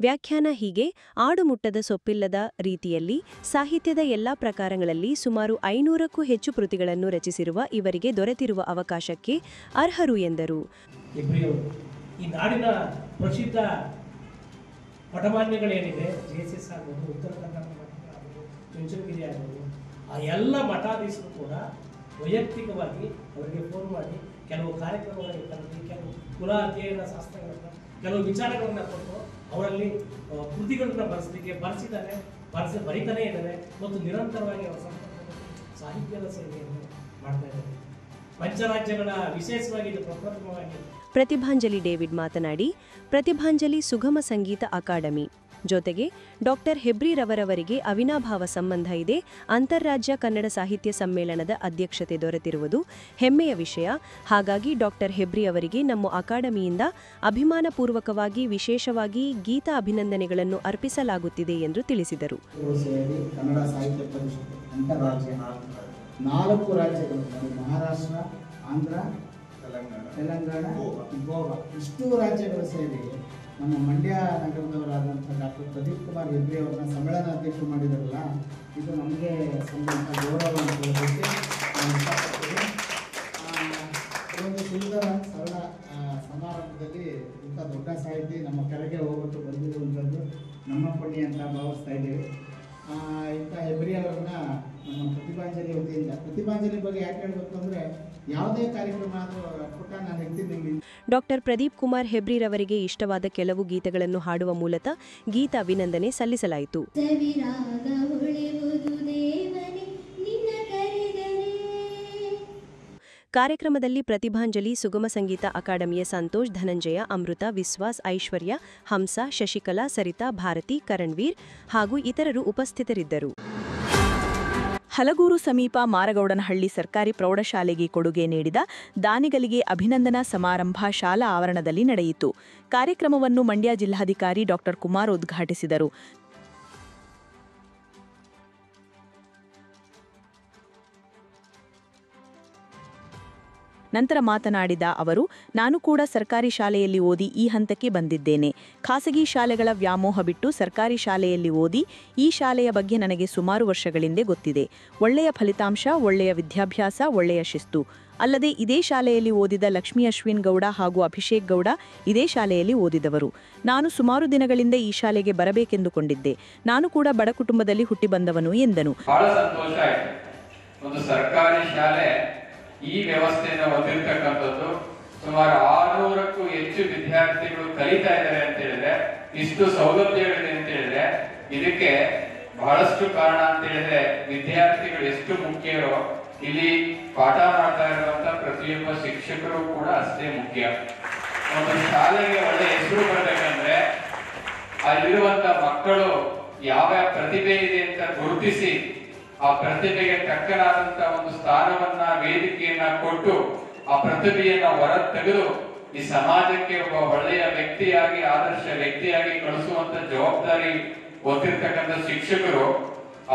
ವ್ಯಾಖ್ಯಾನ ಹೀಗೆ ಆಡುಮುಟ್ಟದ ಸೊಪ್ಪಿಲ್ಲದ ರೀತಿಯಲ್ಲಿ ಸಾಹಿತ್ಯದ ಎಲ್ಲಾ ಪ್ರಕಾರಗಳಲ್ಲಿ ಸುಮಾರು 500ಕ್ಕೂ ಹೆಚ್ಚು ಕೃತಿಗಳನ್ನು ರಚಿಸಿರುವ ಇವರಿಗೆ ದೊರೆತಿರುವ ಅವಕಾಶಕ್ಕೆ ಅರ್ಹರು ಎಂದರು. ಈ ನಾಡಿನ ಪ್ರಸಿದ್ಧ ಮಠಮಾನ್ಯಗಳೇನಿದೆ, JSS ಆಗ್ಬೋದು, ಉತ್ತರ ಕನ್ನಡ ಆಗ್ಬೋದು, ಚುಂಚನಗಿರಿ ಆಗ್ಬೋದು, ಆ ಎಲ್ಲ ಮಠಾಧೀಶರು ಕೂಡ ವೈಯಕ್ತಿಕವಾಗಿ ಅವರಿಗೆ ಫೋನ್ ಮಾಡಿ ಕೆಲವು ಕಾರ್ಯಕ್ರಮಗಳಿಗೆ ಕರೆದು ಕೆಲವು ಕುಲ ಅಧ್ಯಯನ ಶಾಸ್ತ್ರಗಳನ್ನು ಕೆಲವು ವಿಚಾರಗಳನ್ನು ಕೊಟ್ಟು ಅವರಲ್ಲಿ ಕೃತಿಗಳನ್ನ ಬರೆಸಿದ್ದಾರೆ, ಬರಿತಾನೇ ಇದ್ದಾರೆ ಮತ್ತು ನಿರಂತರವಾಗಿ ಅವರ ಸಾಹಿತ್ಯದ ಸೇವೆಯನ್ನು ಮಾಡ್ತಾ ಇದ್ದಾರೆ. ಪಂಚರಾಜ್ಯಗಳ ವಿಶೇಷವಾಗಿ ಇದು ಪ್ರಪ್ರಥಮವಾಗಿ. ಪ್ರತಿಭಾಂಜಲಿ ಡೇವಿಡ್ ಮಾತನಾಡಿ, ಪ್ರತಿಭಾಂಜಲಿ ಸುಗಮ ಸಂಗೀತ ಅಕಾಡೆಮಿ ಜೊತೆಗೆ ಡಾಕ್ಟರ್ ಹೆಬ್ರಿರವರವರಿಗೆ ಅವಿನಾಭಾವ ಸಂಬಂಧ ಇದೆ. ಅಂತಾರಾಜ್ಯ ಕನ್ನಡ ಸಾಹಿತ್ಯ ಸಮ್ಮೇಳನದ ಅಧ್ಯಕ್ಷತೆ ದೊರೆತಿರುವುದು ಹೆಮ್ಮೆಯ ವಿಷಯ. ಹಾಗಾಗಿ ಡಾಕ್ಟರ್ ಹೆಬ್ರಿ ಅವರಿಗೆ ನಮ್ಮ ಅಕಾಡೆಮಿಯಿಂದ ಅಭಿಮಾನಪೂರ್ವಕವಾಗಿ ವಿಶೇಷವಾಗಿ ಗೀತಾ ಅಭಿನಂದನೆಗಳನ್ನು ಅರ್ಪಿಸಲಾಗುತ್ತಿದೆ ಎಂದು ತಿಳಿಸಿದರು. ಕನ್ನಡ ಸಾಹಿತ್ಯ ಪರಿಷತ್ ಅಂತಾರಾಜ್ಯ 4 ರಾಜ್ಯಗಳು, ಮಹಾರಾಷ್ಟ್ರ, ಆಂಧ್ರ, ತೆಲಂಗಾಣ, ಗೋವಾ, ಇಷ್ಟು ರಾಜ್ಯಗಳು ಸೇರಿ ನಮ್ಮ ಮಂಡ್ಯ ನಗರದವರಾದಂಥ ಡಾಕ್ಟರ್ ಪ್ರದೀಪ್ ಕುಮಾರ್ ಹೆಬ್ರಿ ಅವರನ್ನ ಸಮ್ಮೇಳನ ಅಧ್ಯಕ್ಷರು ಮಾಡಿದಾರಲ್ಲ, ಇದು ನಮಗೆ ಸಂಬಂಧ ಗೌರವ ಅಂತ ಹೇಳೋದಕ್ಕೆ ನಾನು ಇಷ್ಟಪಡ್ತೀನಿ. ಒಂದು ಸುಂದರ ಸರಳ ಸಮಾರಂಭದಲ್ಲಿ ಇಂಥ ದೊಡ್ಡ ಸಾಹಿತಿ ನಮ್ಮ ಕೆಳಗೆ ಹೋಗ್ಬಿಟ್ಟು ಬಂದಿರುವಂಥದ್ದು ನಮ್ಮ ಪುಣ್ಯ ಅಂತ ಭಾವಿಸ್ತಾ ಇದ್ದೀವಿ. ಇಂಥ ಹೆಬ್ರಿ ಅವರನ್ನ ನಮ್ಮ ಪ್ರತಿಭಾಂಜಲಿ ವತಿಯಿಂದ, ಪ್ರತಿಭಾಂಜಲಿ ಬಗ್ಗೆ ಯಾಕೆ ಹೇಳಬೇಕು ಅಂದರೆ ಯಾವುದೇ ಕಾರ್ಯಕ್ರಮ ಆದರೂ ಪುಟ್ಟ ನಾನು ಹೇಳ್ತೀನಿ. ಡಾಕ್ಟರ್ ಪ್ರದೀಪ್ ಕುಮಾರ್ ಹೆಬ್ರಿರವರಿಗೆ ಇಷ್ಟವಾದ ಕೆಲವು ಗೀತೆಗಳನ್ನು ಹಾಡುವ ಮೂಲಕ ಗೀತ ಅಭಿನಂದನೆ ಸಲ್ಲಿಸಲಾಯಿತು. ಕಾರ್ಯಕ್ರಮದಲ್ಲಿ ಪ್ರತಿಭಾಂಜಲಿ ಸುಗಮ ಸಂಗೀತ ಅಕಾಡೆಮಿಯ ಸಂತೋಷ್, ಧನಂಜಯ, ಅಮೃತ, ವಿಶ್ವಾಸ್, ಐಶ್ವರ್ಯ, ಹಂಸ, ಶಶಿಕಲಾ, ಸರಿತಾ, ಭಾರತಿ, ಕರಣವೀರ್ ಹಾಗೂ ಇತರರು ಉಪಸ್ಥಿತರಿದ್ದರು. ಹಲಗೂರು ಸಮೀಪ ಮಾರಗೌಡನಹಳ್ಳಿ ಸರ್ಕಾರಿ ಪ್ರೌಢಶಾಲೆಗೆ ಕೊಡುಗೆ ನೀಡಿದ ದಾನಿಗಳಿಗೆ ಅಭಿನಂದನಾ ಸಮಾರಂಭ ಶಾಲಾ ಆವರಣದಲ್ಲಿ ನಡೆಯಿತು. ಕಾರ್ಯಕ್ರಮವನ್ನು ಮಂಡ್ಯ ಜಿಲ್ಲಾಧಿಕಾರಿ ಡಾ ಕುಮಾರ್ ಉದ್ಘಾಟಿಸಿದರು. ನಂತರ ಮಾತನಾಡಿದ ಅವರು, ನಾನು ಕೂಡ ಸರ್ಕಾರಿ ಶಾಲೆಯಲ್ಲಿ ಓದಿ ಈ ಹಂತಕ್ಕೆ ಬಂದಿದ್ದೇನೆ. ಖಾಸಗಿ ಶಾಲೆಗಳ ವ್ಯಾಮೋಹ ಬಿಟ್ಟು ಸರ್ಕಾರಿ ಶಾಲೆಯಲ್ಲಿ ಓದಿ ಈ ಶಾಲೆಯ ಬಗ್ಗೆ ನನಗೆ ಸುಮಾರು ವರ್ಷಗಳಿಂದ ಗೊತ್ತಿದೆ. ಒಳ್ಳೆಯ ಫಲಿತಾಂಶ, ಒಳ್ಳೆಯ ವಿದ್ಯಾಭ್ಯಾಸ, ಒಳ್ಳೆಯ ಶಿಸ್ತು. ಅಲ್ಲದೆ ಇದೇ ಶಾಲೆಯಲ್ಲಿ ಓದಿದ ಲಕ್ಷ್ಮೀ ಅಶ್ವಿನ್ ಗೌಡ ಹಾಗೂ ಅಭಿಷೇಕ್ ಗೌಡ ಇದೇ ಶಾಲೆಯಲ್ಲಿ ಓದಿದವರು. ನಾನು ಸುಮಾರು ದಿನಗಳಿಂದ ಈ ಶಾಲೆಗೆ ಬರಬೇಕೆಂದುಕೊಂಡಿದ್ದೆ. ನಾನು ಕೂಡ ಬಡ ಕುಟುಂಬದಲ್ಲಿ ಹುಟ್ಟಿ ಬಂದವನು ಎಂದನು. ಬಹಳ ಸಂತೋಷ ಆಯಿತು. ಒಂದು ಸರ್ಕಾರಿ ಶಾಲೆ ಈ ವ್ಯವಸ್ಥೆಯನ್ನು ಹೊಂದಿರತಕ್ಕಂಥದ್ದು, ಸುಮಾರು 600ಕ್ಕೂ ಹೆಚ್ಚು ವಿದ್ಯಾರ್ಥಿಗಳು ಕಲಿತಾ ಇದ್ದಾರೆ ಅಂತ ಹೇಳಿದ್ರೆ, ಇಷ್ಟು ಸೌಲಭ್ಯಗಳಿದೆ ಅಂತ ಹೇಳಿದ್ರೆ, ಇದಕ್ಕೆ ಬಹಳಷ್ಟು ಕಾರಣ ಅಂತ ಹೇಳಿದ್ರೆ ವಿದ್ಯಾರ್ಥಿಗಳು ಎಷ್ಟು ಮುಖ್ಯರೋ ಇಲ್ಲಿ ಪಾಠ ಮಾಡ್ತಾ ಇರುವಂತ ಪ್ರತಿಯೊಬ್ಬ ಶಿಕ್ಷಕರು ಕೂಡ ಅಷ್ಟೇ ಮುಖ್ಯ. ಒಂದು ಶಾಲೆಗೆ ಒಳ್ಳೆ ಹೆಸರು ಬರಬೇಕಂದ್ರೆ ಅಲ್ಲಿರುವಂತ ಮಕ್ಕಳು ಯಾವ ಪ್ರತಿಭೆ ಇದೆ ಅಂತ ಗುರುತಿಸಿ ಆ ಪ್ರತಿಭೆಗೆ ತಕ್ಕನಾದಂತ ಒಂದು ಸ್ಥಾನವನ್ನ, ವೇದಿಕೆಯನ್ನ ಕೊಟ್ಟು ಆ ಪ್ರತಿಭೆಯನ್ನ ಹೊರ ತೆಗೆದು ಈ ಸಮಾಜಕ್ಕೆ ಒಬ್ಬ ಒಳ್ಳೆಯ ವ್ಯಕ್ತಿಯಾಗಿ, ಆದರ್ಶ ವ್ಯಕ್ತಿಯಾಗಿ ಕಳಿಸುವಂತ ಜವಾಬ್ದಾರಿ ಹೊತ್ತಿರ್ತಕ್ಕಂಥ ಶಿಕ್ಷಕರು.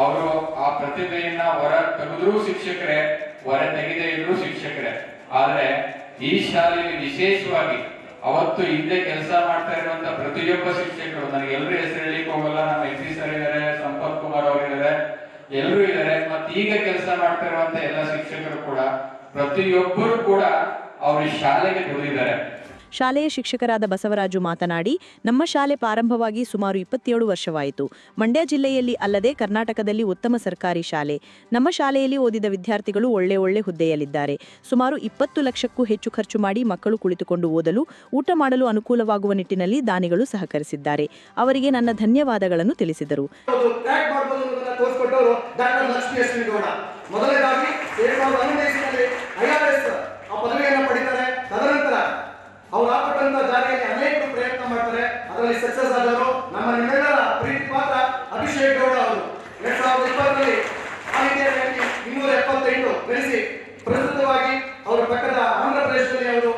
ಅವರು ಆ ಪ್ರತಿಭೆಯನ್ನ ಹೊರ ತೆಗೆದ್ರೂ ಶಿಕ್ಷಕರೇ, ಹೊರ ತೆಗೆದೇ ಇದ್ರು ಶಿಕ್ಷಕರೇ. ಆದ್ರೆ ಈ ಶಾಲೆಯಲ್ಲಿ ವಿಶೇಷವಾಗಿ ಅವತ್ತು ಹಿಂದೆ ಕೆಲಸ ಮಾಡ್ತಾ ಇರುವಂತ ಪ್ರತಿಯೊಬ್ಬ ಶಿಕ್ಷಕರು, ನನಗೆ ಎಲ್ಲರೂ ಹೆಸರು ಹೇಳಿಕ್ ಹೋಗಲ್ಲ, ನಮ್ಮ MP ಸರ್ ಇದ್ದಾರೆ, ಸಂಪತ್ ಕುಮಾರ್ ಅವರಿದ್ದಾರೆ, ಎಲ್ಲರೂ ಇದ್ದಾರೆ. ಮತ್ತೆ ಈಗ ಕೆಲಸ ಮಾಡ್ತಾ ಇರುವಂತ ಎಲ್ಲ ಶಿಕ್ಷಕರು ಕೂಡ, ಪ್ರತಿಯೊಬ್ಬರು ಕೂಡ ಅವ್ರ ಶಾಲೆಗೆ ದುಡಿದಿದ್ದಾರೆ. ಶಾಲೆಯ ಶಿಕ್ಷಕರಾದ ಬಸವರಾಜು ಮಾತನಾಡಿ, ನಮ್ಮ ಶಾಲೆ ಪ್ರಾರಂಭವಾಗಿ ಸುಮಾರು 27 ವರ್ಷವಾಯಿತು. ಮಂಡ್ಯ ಜಿಲ್ಲೆಯಲ್ಲಿ ಅಲ್ಲದೆ ಕರ್ನಾಟಕದಲ್ಲಿ ಉತ್ತಮ ಸರ್ಕಾರಿ ಶಾಲೆ. ನಮ್ಮ ಶಾಲೆಯಲ್ಲಿ ಓದಿದ ವಿದ್ಯಾರ್ಥಿಗಳು ಒಳ್ಳೆ ಹುದ್ದೆಯಲ್ಲಿದ್ದಾರೆ. ಸುಮಾರು 20 ಲಕ್ಷಕ್ಕೂ ಹೆಚ್ಚು ಖರ್ಚು ಮಾಡಿ ಮಕ್ಕಳು ಕುಳಿತುಕೊಂಡು ಓದಲು, ಊಟ ಮಾಡಲು ಅನುಕೂಲವಾಗುವ ನಿಟ್ಟಿನಲ್ಲಿ ದಾನಿಗಳು ಸಹಕರಿಸಿದ್ದಾರೆ. ಅವರಿಗೆ ನನ್ನ ಧನ್ಯವಾದಗಳನ್ನು ತಿಳಿಸಿದರು. ಅದರಲ್ಲಿ ಸಕ್ಸಸ್ ಆದವರು ನಮ್ಮ ನಿಮ್ಮೆಲ್ಲರ ಪ್ರೀತಿ ಪಾತ್ರ ಅಭಿಷೇಕ್ ಗೌಡ ಅವರು 2020ರಲ್ಲಿ ಆಲ್ ಇಂಡಿಯಾ ರ್ಯಾಂಕಿಂಗ್ 278 ಗಳಿಸಿ ಪ್ರಸ್ತುತವಾಗಿ ಅವರ ಪಕ್ಕದ ಆಂಧ್ರ ಪ್ರದೇಶದಲ್ಲಿ ಅವರು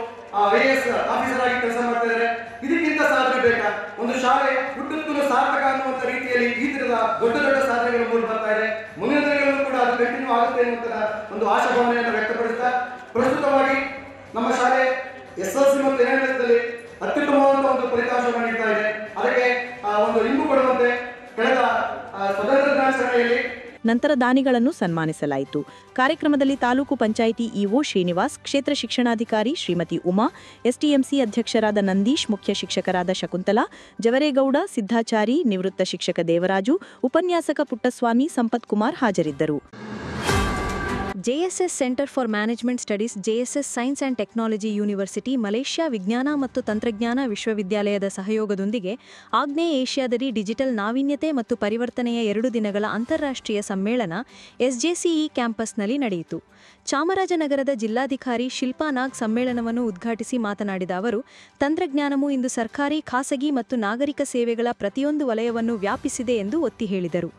IAS ಆಫೀಸರ್ ಆಗಿ ಕೆಲಸ ಮಾಡ್ತಾ ಇದ್ದಾರೆ. ಇದಕ್ಕಿಂತ ಸಾಧನೆ ಬೇಕಾ? ಒಂದು ಶಾಲೆ ಹುಟ್ಟುತ್ತಲೂ ಸಾರ್ಥಕ ಅನ್ನುವಂಥ ರೀತಿಯಲ್ಲಿ ಈ ತರದ ದೊಡ್ಡ ದೊಡ್ಡ ಸಾಧನೆಗಳು ಮೂಡಿ ಬರ್ತಾ ಇದೆ. ಮುಂದಿನ ದಿನಗಳಲ್ಲೂ ಕೂಡ ಅದು ಕಂಟಿನ್ಯೂ ಆಗುತ್ತೆ ಎನ್ನುವಂತಹ ಒಂದು ಆಶಾಭಾವನೆಯನ್ನು ವ್ಯಕ್ತಪಡಿಸ್ತಾ, ಪ್ರಸ್ತುತವಾಗಿ ನಮ್ಮ ಶಾಲೆ SLC ಮತ್ತು NLSದಲ್ಲಿ ಅತ್ಯುತ್ತಮವಾದ ಒಂದು ಫಲಿತಾಂಶವನ್ನು ನೀಡ್ತಾ ಇದೆ. ಅದಕ್ಕೆ ಒಂದು ಇಂಬು ಕೊಡುವಂತೆ ಕಳೆದ ಸ್ವತಂತ್ರ ದಿನಾಚರಣೆಯಲ್ಲಿ ನಂತರ ದಾನಿಗಳನ್ನು ಸನ್ಮಾನಿಸಲಾಯಿತು. ಕಾರ್ಯಕ್ರಮದಲ್ಲಿ ತಾಲೂಕು ಪಂಚಾಯಿತಿ ಇಒ ಶ್ರೀನಿವಾಸ್, ಕ್ಷೇತ್ರ ಶಿಕ್ಷಣಾಧಿಕಾರಿ ಶ್ರೀಮತಿ ಉಮಾ, ಎಸ್ಟಿಎಂಸಿ ಅಧ್ಯಕ್ಷರಾದ ನಂದೀಶ್, ಮುಖ್ಯ ಶಿಕ್ಷಕರಾದ ಶಕುಂತಲಾ, ಜವರೇಗೌಡ, ಸಿದ್ಧಾಚಾರಿ, ನಿವೃತ್ತ ಶಿಕ್ಷಕ ದೇವರಾಜು, ಉಪನ್ಯಾಸಕ ಪುಟ್ಟಸ್ವಾಮಿ, ಸಂಪತ್ ಕುಮಾರ್ ಹಾಜರಿದ್ದರು. JSS centre for management studies, JSS science and technology university, Malaysia ವಿಜ್ಞಾನ ಮತ್ತು ತಂತ್ರಜ್ಞಾನ ವಿಶ್ವವಿದ್ಯಾಲಯದ ಸಹಯೋಗದೊಂದಿಗೆ ಆಗ್ನೇಯ ಏಷ್ಯಾದಲ್ಲಿ ಡಿಜಿಟಲ್ ನಾವೀನ್ಯತೆ ಮತ್ತು ಪರಿವರ್ತನೆಯ 2 ದಿನಗಳ ಅಂತಾರಾಷ್ಟ್ರೀಯ ಸಮ್ಮೇಳನ SJCE ಕ್ಯಾಂಪಸ್ನಲ್ಲಿ ನಡೆಯಿತು. ಚಾಮರಾಜನಗರದ ಜಿಲ್ಲಾಧಿಕಾರಿ ಶಿಲ್ಪಾ ನಾಗ್ ಸಮ್ಮೇಳನವನ್ನು ಉದ್ಘಾಟಿಸಿ ಮಾತನಾಡಿದ ಅವರು, ತಂತ್ರಜ್ಞಾನವು ಇಂದು ಸರ್ಕಾರಿ, ಖಾಸಗಿ ಮತ್ತು ನಾಗರಿಕ ಸೇವೆಗಳ ಪ್ರತಿಯೊಂದು ವಲಯವನ್ನು ವ್ಯಾಪಿಸಿದೆ ಎಂದು ಒತ್ತಿ ಹೇಳಿದರು.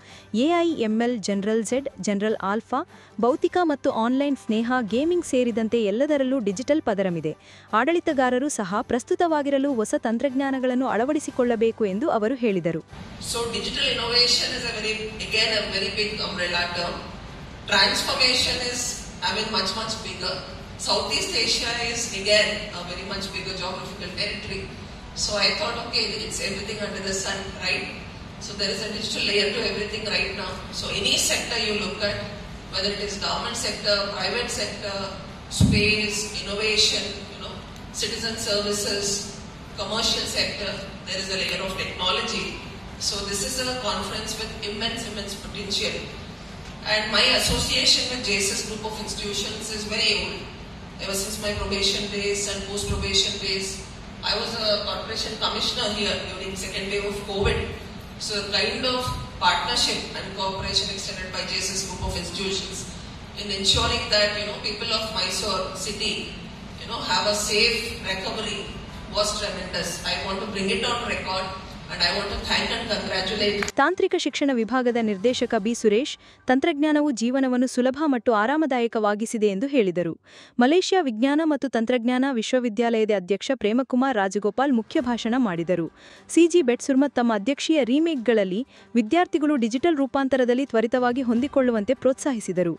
AI, ML, general Z, general alpha, ಭೌತಿಕ ಮತ್ತು ಆನ್ಲೈನ್ ಸ್ನೇಹ, ಗೇಮಿಂಗ್ ಸೇರಿದಂತೆ ಎಲ್ಲದರಲ್ಲೂ ಡಿಜಿಟಲ್ ಪದರವಿದೆ. ಆಡಳಿತಗಾರರು ಸಹ ಪ್ರಸ್ತುತವಾಗಿರಲು ಹೊಸ ತಂತ್ರಜ್ಞಾನಗಳನ್ನು ಅಳವಡಿಸಿಕೊಳ್ಳಬೇಕು ಎಂದು ಅವರು ಹೇಳಿದರು. So digital innovation is again a very big umbrella term. Transformation is much bigger. Southeast Asia is again a very much bigger geographical territory. So I thought, okay, it's everything under the sun, right? So there is a digital layer to everything right now. So any sector you look at, whether it is government sector, private sector, space, innovation, citizen services, commercial sector, there is a layer of technology. So this is a conference with immense potential. And my association with JSS group of institutions is very old. Ever since my probation days and post-probation days, I was a corporation commissioner here during second wave of COVID. So the kind of partnership and cooperation extended by JSS group of institutions in ensuring that people of Mysore city have a safe recovery was tremendous. I want to bring it on record. And I want to thank and congratulate. ತಾಂತ್ರಿಕ ಶಿಕ್ಷಣ ವಿಭಾಗದ ನಿರ್ದೇಶಕ B Suresh, ತಂತ್ರಜ್ಞಾನವು ಜೀವನವನ್ನು ಸುಲಭ ಮತ್ತು ಆರಾಮದಾಯಕವಾಗಿಸಿದೆ ಎಂದು ಹೇಳಿದರು. ಮಲೇಷ್ಯಾ ವಿಜ್ಞಾನ ಮತ್ತು ತಂತ್ರಜ್ಞಾನ ವಿಶ್ವವಿದ್ಯಾಲಯದ ಅಧ್ಯಕ್ಷ ಪ್ರೇಮಕುಮಾರ್ ರಾಜಗೋಪಾಲ್ ಮುಖ್ಯ ಭಾಷಣ ಮಾಡಿದರು. ಸಿಜಿ ಬೆಟ್ಸುರ್ಮತ್ ತಮ್ಮ ಅಧ್ಯಕ್ಷೀಯ ರೀಮೇಕ್ಗಳಲ್ಲಿ ವಿದ್ಯಾರ್ಥಿಗಳು ಡಿಜಿಟಲ್ ರೂಪಾಂತರದಲ್ಲಿ ತ್ವರಿತವಾಗಿ ಹೊಂದಿಕೊಳ್ಳುವಂತೆ ಪ್ರೋತ್ಸಾಹಿಸಿದರು.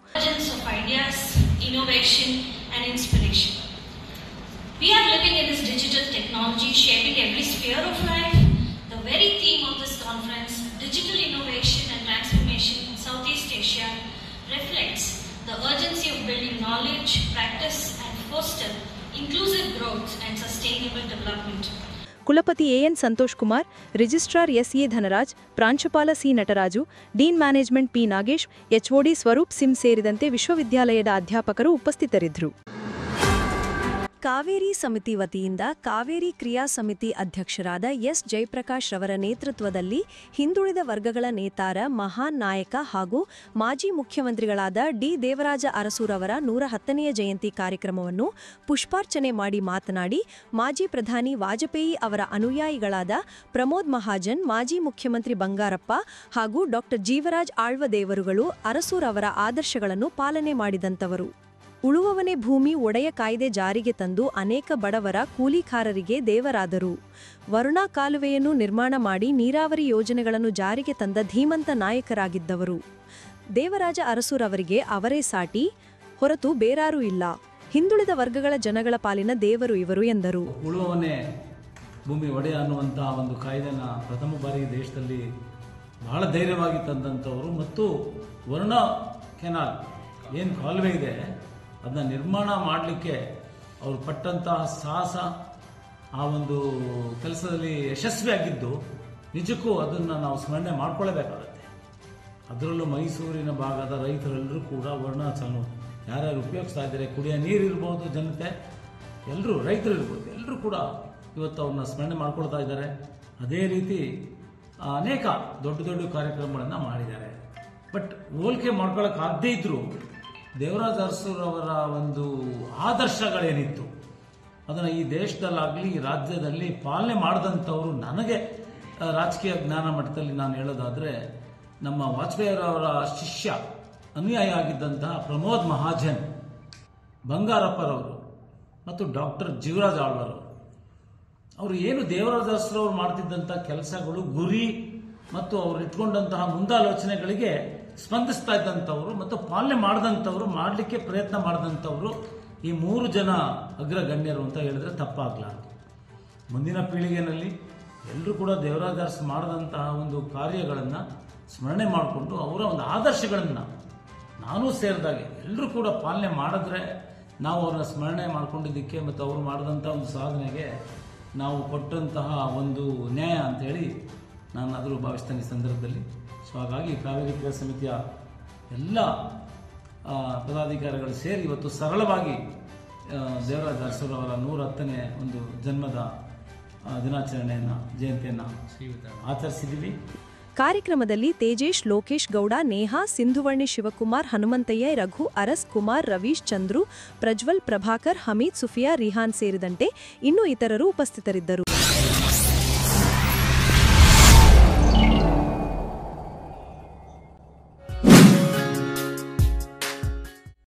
We are living in this digital technology shaping every sphere of life. The very theme of this conference, digital innovation and transformation in Southeast Asia, reflects the urgency of building knowledge, practice and foster inclusive growth and sustainable development. ಕುಲಪತಿ A N Santosh Kumar, registrar S A Dhanaraj, ಪ್ರಾಂಶುಪಾಲ C Nataraju, dean management P Nagesh, HOD Swaroop ಸಿಂ ಸೇರಿದಂತೆ ವಿಶ್ವವಿದ್ಯಾಲಯದ ಅಧ್ಯಾಪಕರು ಉಪಸ್ಥಿತರಿದ್ದರು. ಕಾವೇರಿ ಸಮಿತಿ ವತಿಯಿಂದ ಕಾವೇರಿ ಕ್ರಿಯಾ ಸಮಿತಿ ಅಧ್ಯಕ್ಷರಾದ ಎಸ್ ಜಯಪ್ರಕಾಶ್ ರವರ ನೇತೃತ್ವದಲ್ಲಿ ಹಿಂದುಳಿದ ವರ್ಗಗಳ ನೇತಾರ, ಮಹಾನ್ ನಾಯಕ ಹಾಗೂ ಮಾಜಿ ಮುಖ್ಯಮಂತ್ರಿಗಳಾದ ಡಿ ದೇವರಾಜ ಅರಸುರವರ 110ನೇ ಜಯಂತಿ ಕಾರ್ಯಕ್ರಮವನ್ನು ಪುಷ್ಪಾರ್ಚನೆ ಮಾಡಿ ಮಾತನಾಡಿ, ಮಾಜಿ ಪ್ರಧಾನಿ ವಾಜಪೇಯಿ ಅವರ ಅನುಯಾಯಿಗಳಾದ ಪ್ರಮೋದ್ ಮಹಾಜನ್, ಮಾಜಿ ಮುಖ್ಯಮಂತ್ರಿ ಬಂಗಾರಪ್ಪ ಹಾಗೂ ಡಾ ಜೀವರಾಜ್ ಆಳ್ವದೇವರುಗಳು ಅರಸುರವರ ಆದರ್ಶಗಳನ್ನು ಪಾಲನೆ ಮಾಡಿದಂತವರು. ಉಳುವವನೇ ಭೂಮಿ ಒಡೆಯ ಕಾಯ್ದೆ ಜಾರಿಗೆ ತಂದು ಅನೇಕ ಬಡವರ ಕೂಲಿಕಾರರಿಗೆ ದೇವರಾದರು. ವರುಣಾ ಕಾಲುವೆಯನ್ನು ನಿರ್ಮಾಣ ಮಾಡಿ ನೀರಾವರಿ ಯೋಜನೆಗಳನ್ನು ಜಾರಿಗೆ ತಂದ ಧೀಮಂತ ನಾಯಕರಾಗಿದ್ದವರು. ದೇವರಾಜ ಅರಸುರವರಿಗೆ ಅವರೇ ಸಾಟಿ, ಹೊರತು ಬೇರಾರೂ ಇಲ್ಲ. ಹಿಂದುಳಿದ ವರ್ಗಗಳ ಜನಗಳ ಪಾಲಿನ ದೇವರು ಇವರು ಎಂದರು. ಉಳುವವನೇ ಭೂಮಿ ಒಡೆಯ ಅನ್ನುವಂಥ ಒಂದು ಕಾಯ್ದೆನ ಪ್ರಥಮ ಬಾರಿ ದೇಶದಲ್ಲಿ ಬಹಳ ಧೈರ್ಯವಾಗಿ ತಂದಂಥವರು ಮತ್ತು ವರುಣಾ ಕೆನಾಲ್ ಏನು ಕಾಲುವೆ ಇದೆ ಅದನ್ನ ನಿರ್ಮಾಣ ಮಾಡಲಿಕ್ಕೆ ಅವರು ಪಟ್ಟಂತಹ ಸಾಹಸ, ಆ ಒಂದು ಕೆಲಸದಲ್ಲಿ ಯಶಸ್ವಿಯಾಗಿದ್ದು ನಿಜಕ್ಕೂ ಅದನ್ನು ನಾವು ಸ್ಮರಣೆ ಮಾಡ್ಕೊಳ್ಳೇಬೇಕಾಗತ್ತೆ. ಅದರಲ್ಲೂ ಮೈಸೂರಿನ ಭಾಗದ ರೈತರೆಲ್ಲರೂ ಕೂಡ ವರ್ಣಾಚಲನ್ನು ಯಾರ್ಯಾರು ಉಪಯೋಗಿಸ್ತಾ ಇದ್ದಾರೆ, ಕುಡಿಯೋ ನೀರು ಇರ್ಬೋದು, ಜನತೆ ಎಲ್ಲರೂ, ರೈತರು ಇರ್ಬೋದು, ಎಲ್ಲರೂ ಕೂಡ ಇವತ್ತು ಅವ್ರನ್ನ ಸ್ಮರಣೆ ಮಾಡ್ಕೊಳ್ತಾ ಇದ್ದಾರೆ. ಅದೇ ರೀತಿ ಅನೇಕ ದೊಡ್ಡ ದೊಡ್ಡ ಕಾರ್ಯಕ್ರಮಗಳನ್ನು ಮಾಡಿದ್ದಾರೆ. ಬಟ್ ಹೋಲಿಕೆ ಮಾಡ್ಕೊಳ್ಳೋಕ್ಕಾಗದೇ ಇದ್ದರೂ ದೇವರಾಜ ಅರಸುರವರ ಒಂದು ಆದರ್ಶಗಳೇನಿತ್ತು ಅದನ್ನು ಈ ದೇಶದಲ್ಲಾಗಲಿ ಈ ರಾಜ್ಯದಲ್ಲಿ ಪಾಲನೆ ಮಾಡಿದಂಥವರು ನನಗೆ ರಾಜಕೀಯ ಜ್ಞಾನ ಮಟ್ಟದಲ್ಲಿ ನಾನು ಹೇಳೋದಾದರೆ ನಮ್ಮ ವಾಜಪೇಯಿಯವರ ಶಿಷ್ಯ ಅನುಯಾಯಿ ಆಗಿದ್ದಂತಹ ಪ್ರಮೋದ್ ಮಹಾಜನ್, ಬಂಗಾರಪ್ಪರವರು ಮತ್ತು ಡಾಕ್ಟರ್ ಜೀವರಾಜ್ ಆಳ್ವಾರ್ ಅವರು ಏನು ದೇವರಾಜ ಅರಸರವರು ಮಾಡ್ತಿದ್ದಂಥ ಕೆಲಸಗಳು, ಗುರಿ ಮತ್ತು ಅವರು ಇಟ್ಕೊಂಡಂತಹ ಮುಂದಾಲೋಚನೆಗಳಿಗೆ ಸ್ಪಂದಿಸ್ತಾ ಇದ್ದಂಥವ್ರು ಮತ್ತು ಪಾಲನೆ ಮಾಡಿದಂಥವ್ರು, ಮಾಡಲಿಕ್ಕೆ ಪ್ರಯತ್ನ ಮಾಡಿದಂಥವ್ರು ಈ 3 ಜನ ಅಗ್ರಗಣ್ಯರು ಅಂತ ಹೇಳಿದ್ರೆ ತಪ್ಪಾಗಲಾರದು. ಮುಂದಿನ ಪೀಳಿಗೆಯಲ್ಲಿ ಎಲ್ಲರೂ ಕೂಡ ದೇವರಾಜ ಅರಸು ಮಾಡಿದಂತಹ ಒಂದು ಕಾರ್ಯಗಳನ್ನು ಸ್ಮರಣೆ ಮಾಡಿಕೊಂಡು ಅವರ ಒಂದು ಆದರ್ಶಗಳನ್ನು ನಾನು ಸೇರಿದಾಗೆ ಎಲ್ಲರೂ ಕೂಡ ಪಾಲನೆ ಮಾಡಿದ್ರೆ ನಾವು ಅವ್ರನ್ನ ಸ್ಮರಣೆ ಮಾಡ್ಕೊಂಡಿದ್ದಕ್ಕೆ ಮತ್ತು ಅವರು ಮಾಡಿದಂಥ ಒಂದು ಸಾಧನೆಗೆ ನಾವು ಕೊಟ್ಟಂತಹ ಒಂದು ನ್ಯಾಯ ಅಂತೇಳಿ ನಾನು ಆದರೂ ಭಾವಿಸ್ತೇನೆ ಈ ಸಂದರ್ಭದಲ್ಲಿ. ಸೊ ಹಾಗಾಗಿ ಕಾವೇರಿ ಕ್ರಿಯಾ ಸಮಿತಿಯ ಎಲ್ಲ ಪದಾಧಿಕಾರಿಗಳು ಸೇರಿ ಇವತ್ತು ಸರಳವಾಗಿ ದೇವರಾಜ ಅರಸರವರ 110ನೇ ಒಂದು ಜನ್ಮದ ದಿನಾಚರಣೆಯನ್ನು, ಜಯಂತಿಯನ್ನು ಆಚರಿಸಿದ್ದೀವಿ. ಕಾರ್ಯಕ್ರಮದಲ್ಲಿ ತೇಜೇಶ್, ಲೋಕೇಶ್ ಗೌಡ, ನೇಹಾ, ಸಿಂಧುವರ್ಣಿ ಶಿವಕುಮಾರ್, ಹನುಮಂತಯ್ಯ, ರಘು, ಅರಸ್, ಕುಮಾರ್, ರವೀಶ್, ಚಂದ್ರು, ಪ್ರಜ್ವಲ್, ಪ್ರಭಾಕರ್, ಹಮೀದ್, ಸುಫಿಯಾ, ರಿಹಾನ್ ಸೇರಿದಂತೆ ಇನ್ನೂ ಇತರರು ಉಪಸ್ಥಿತರಿದ್ದರು.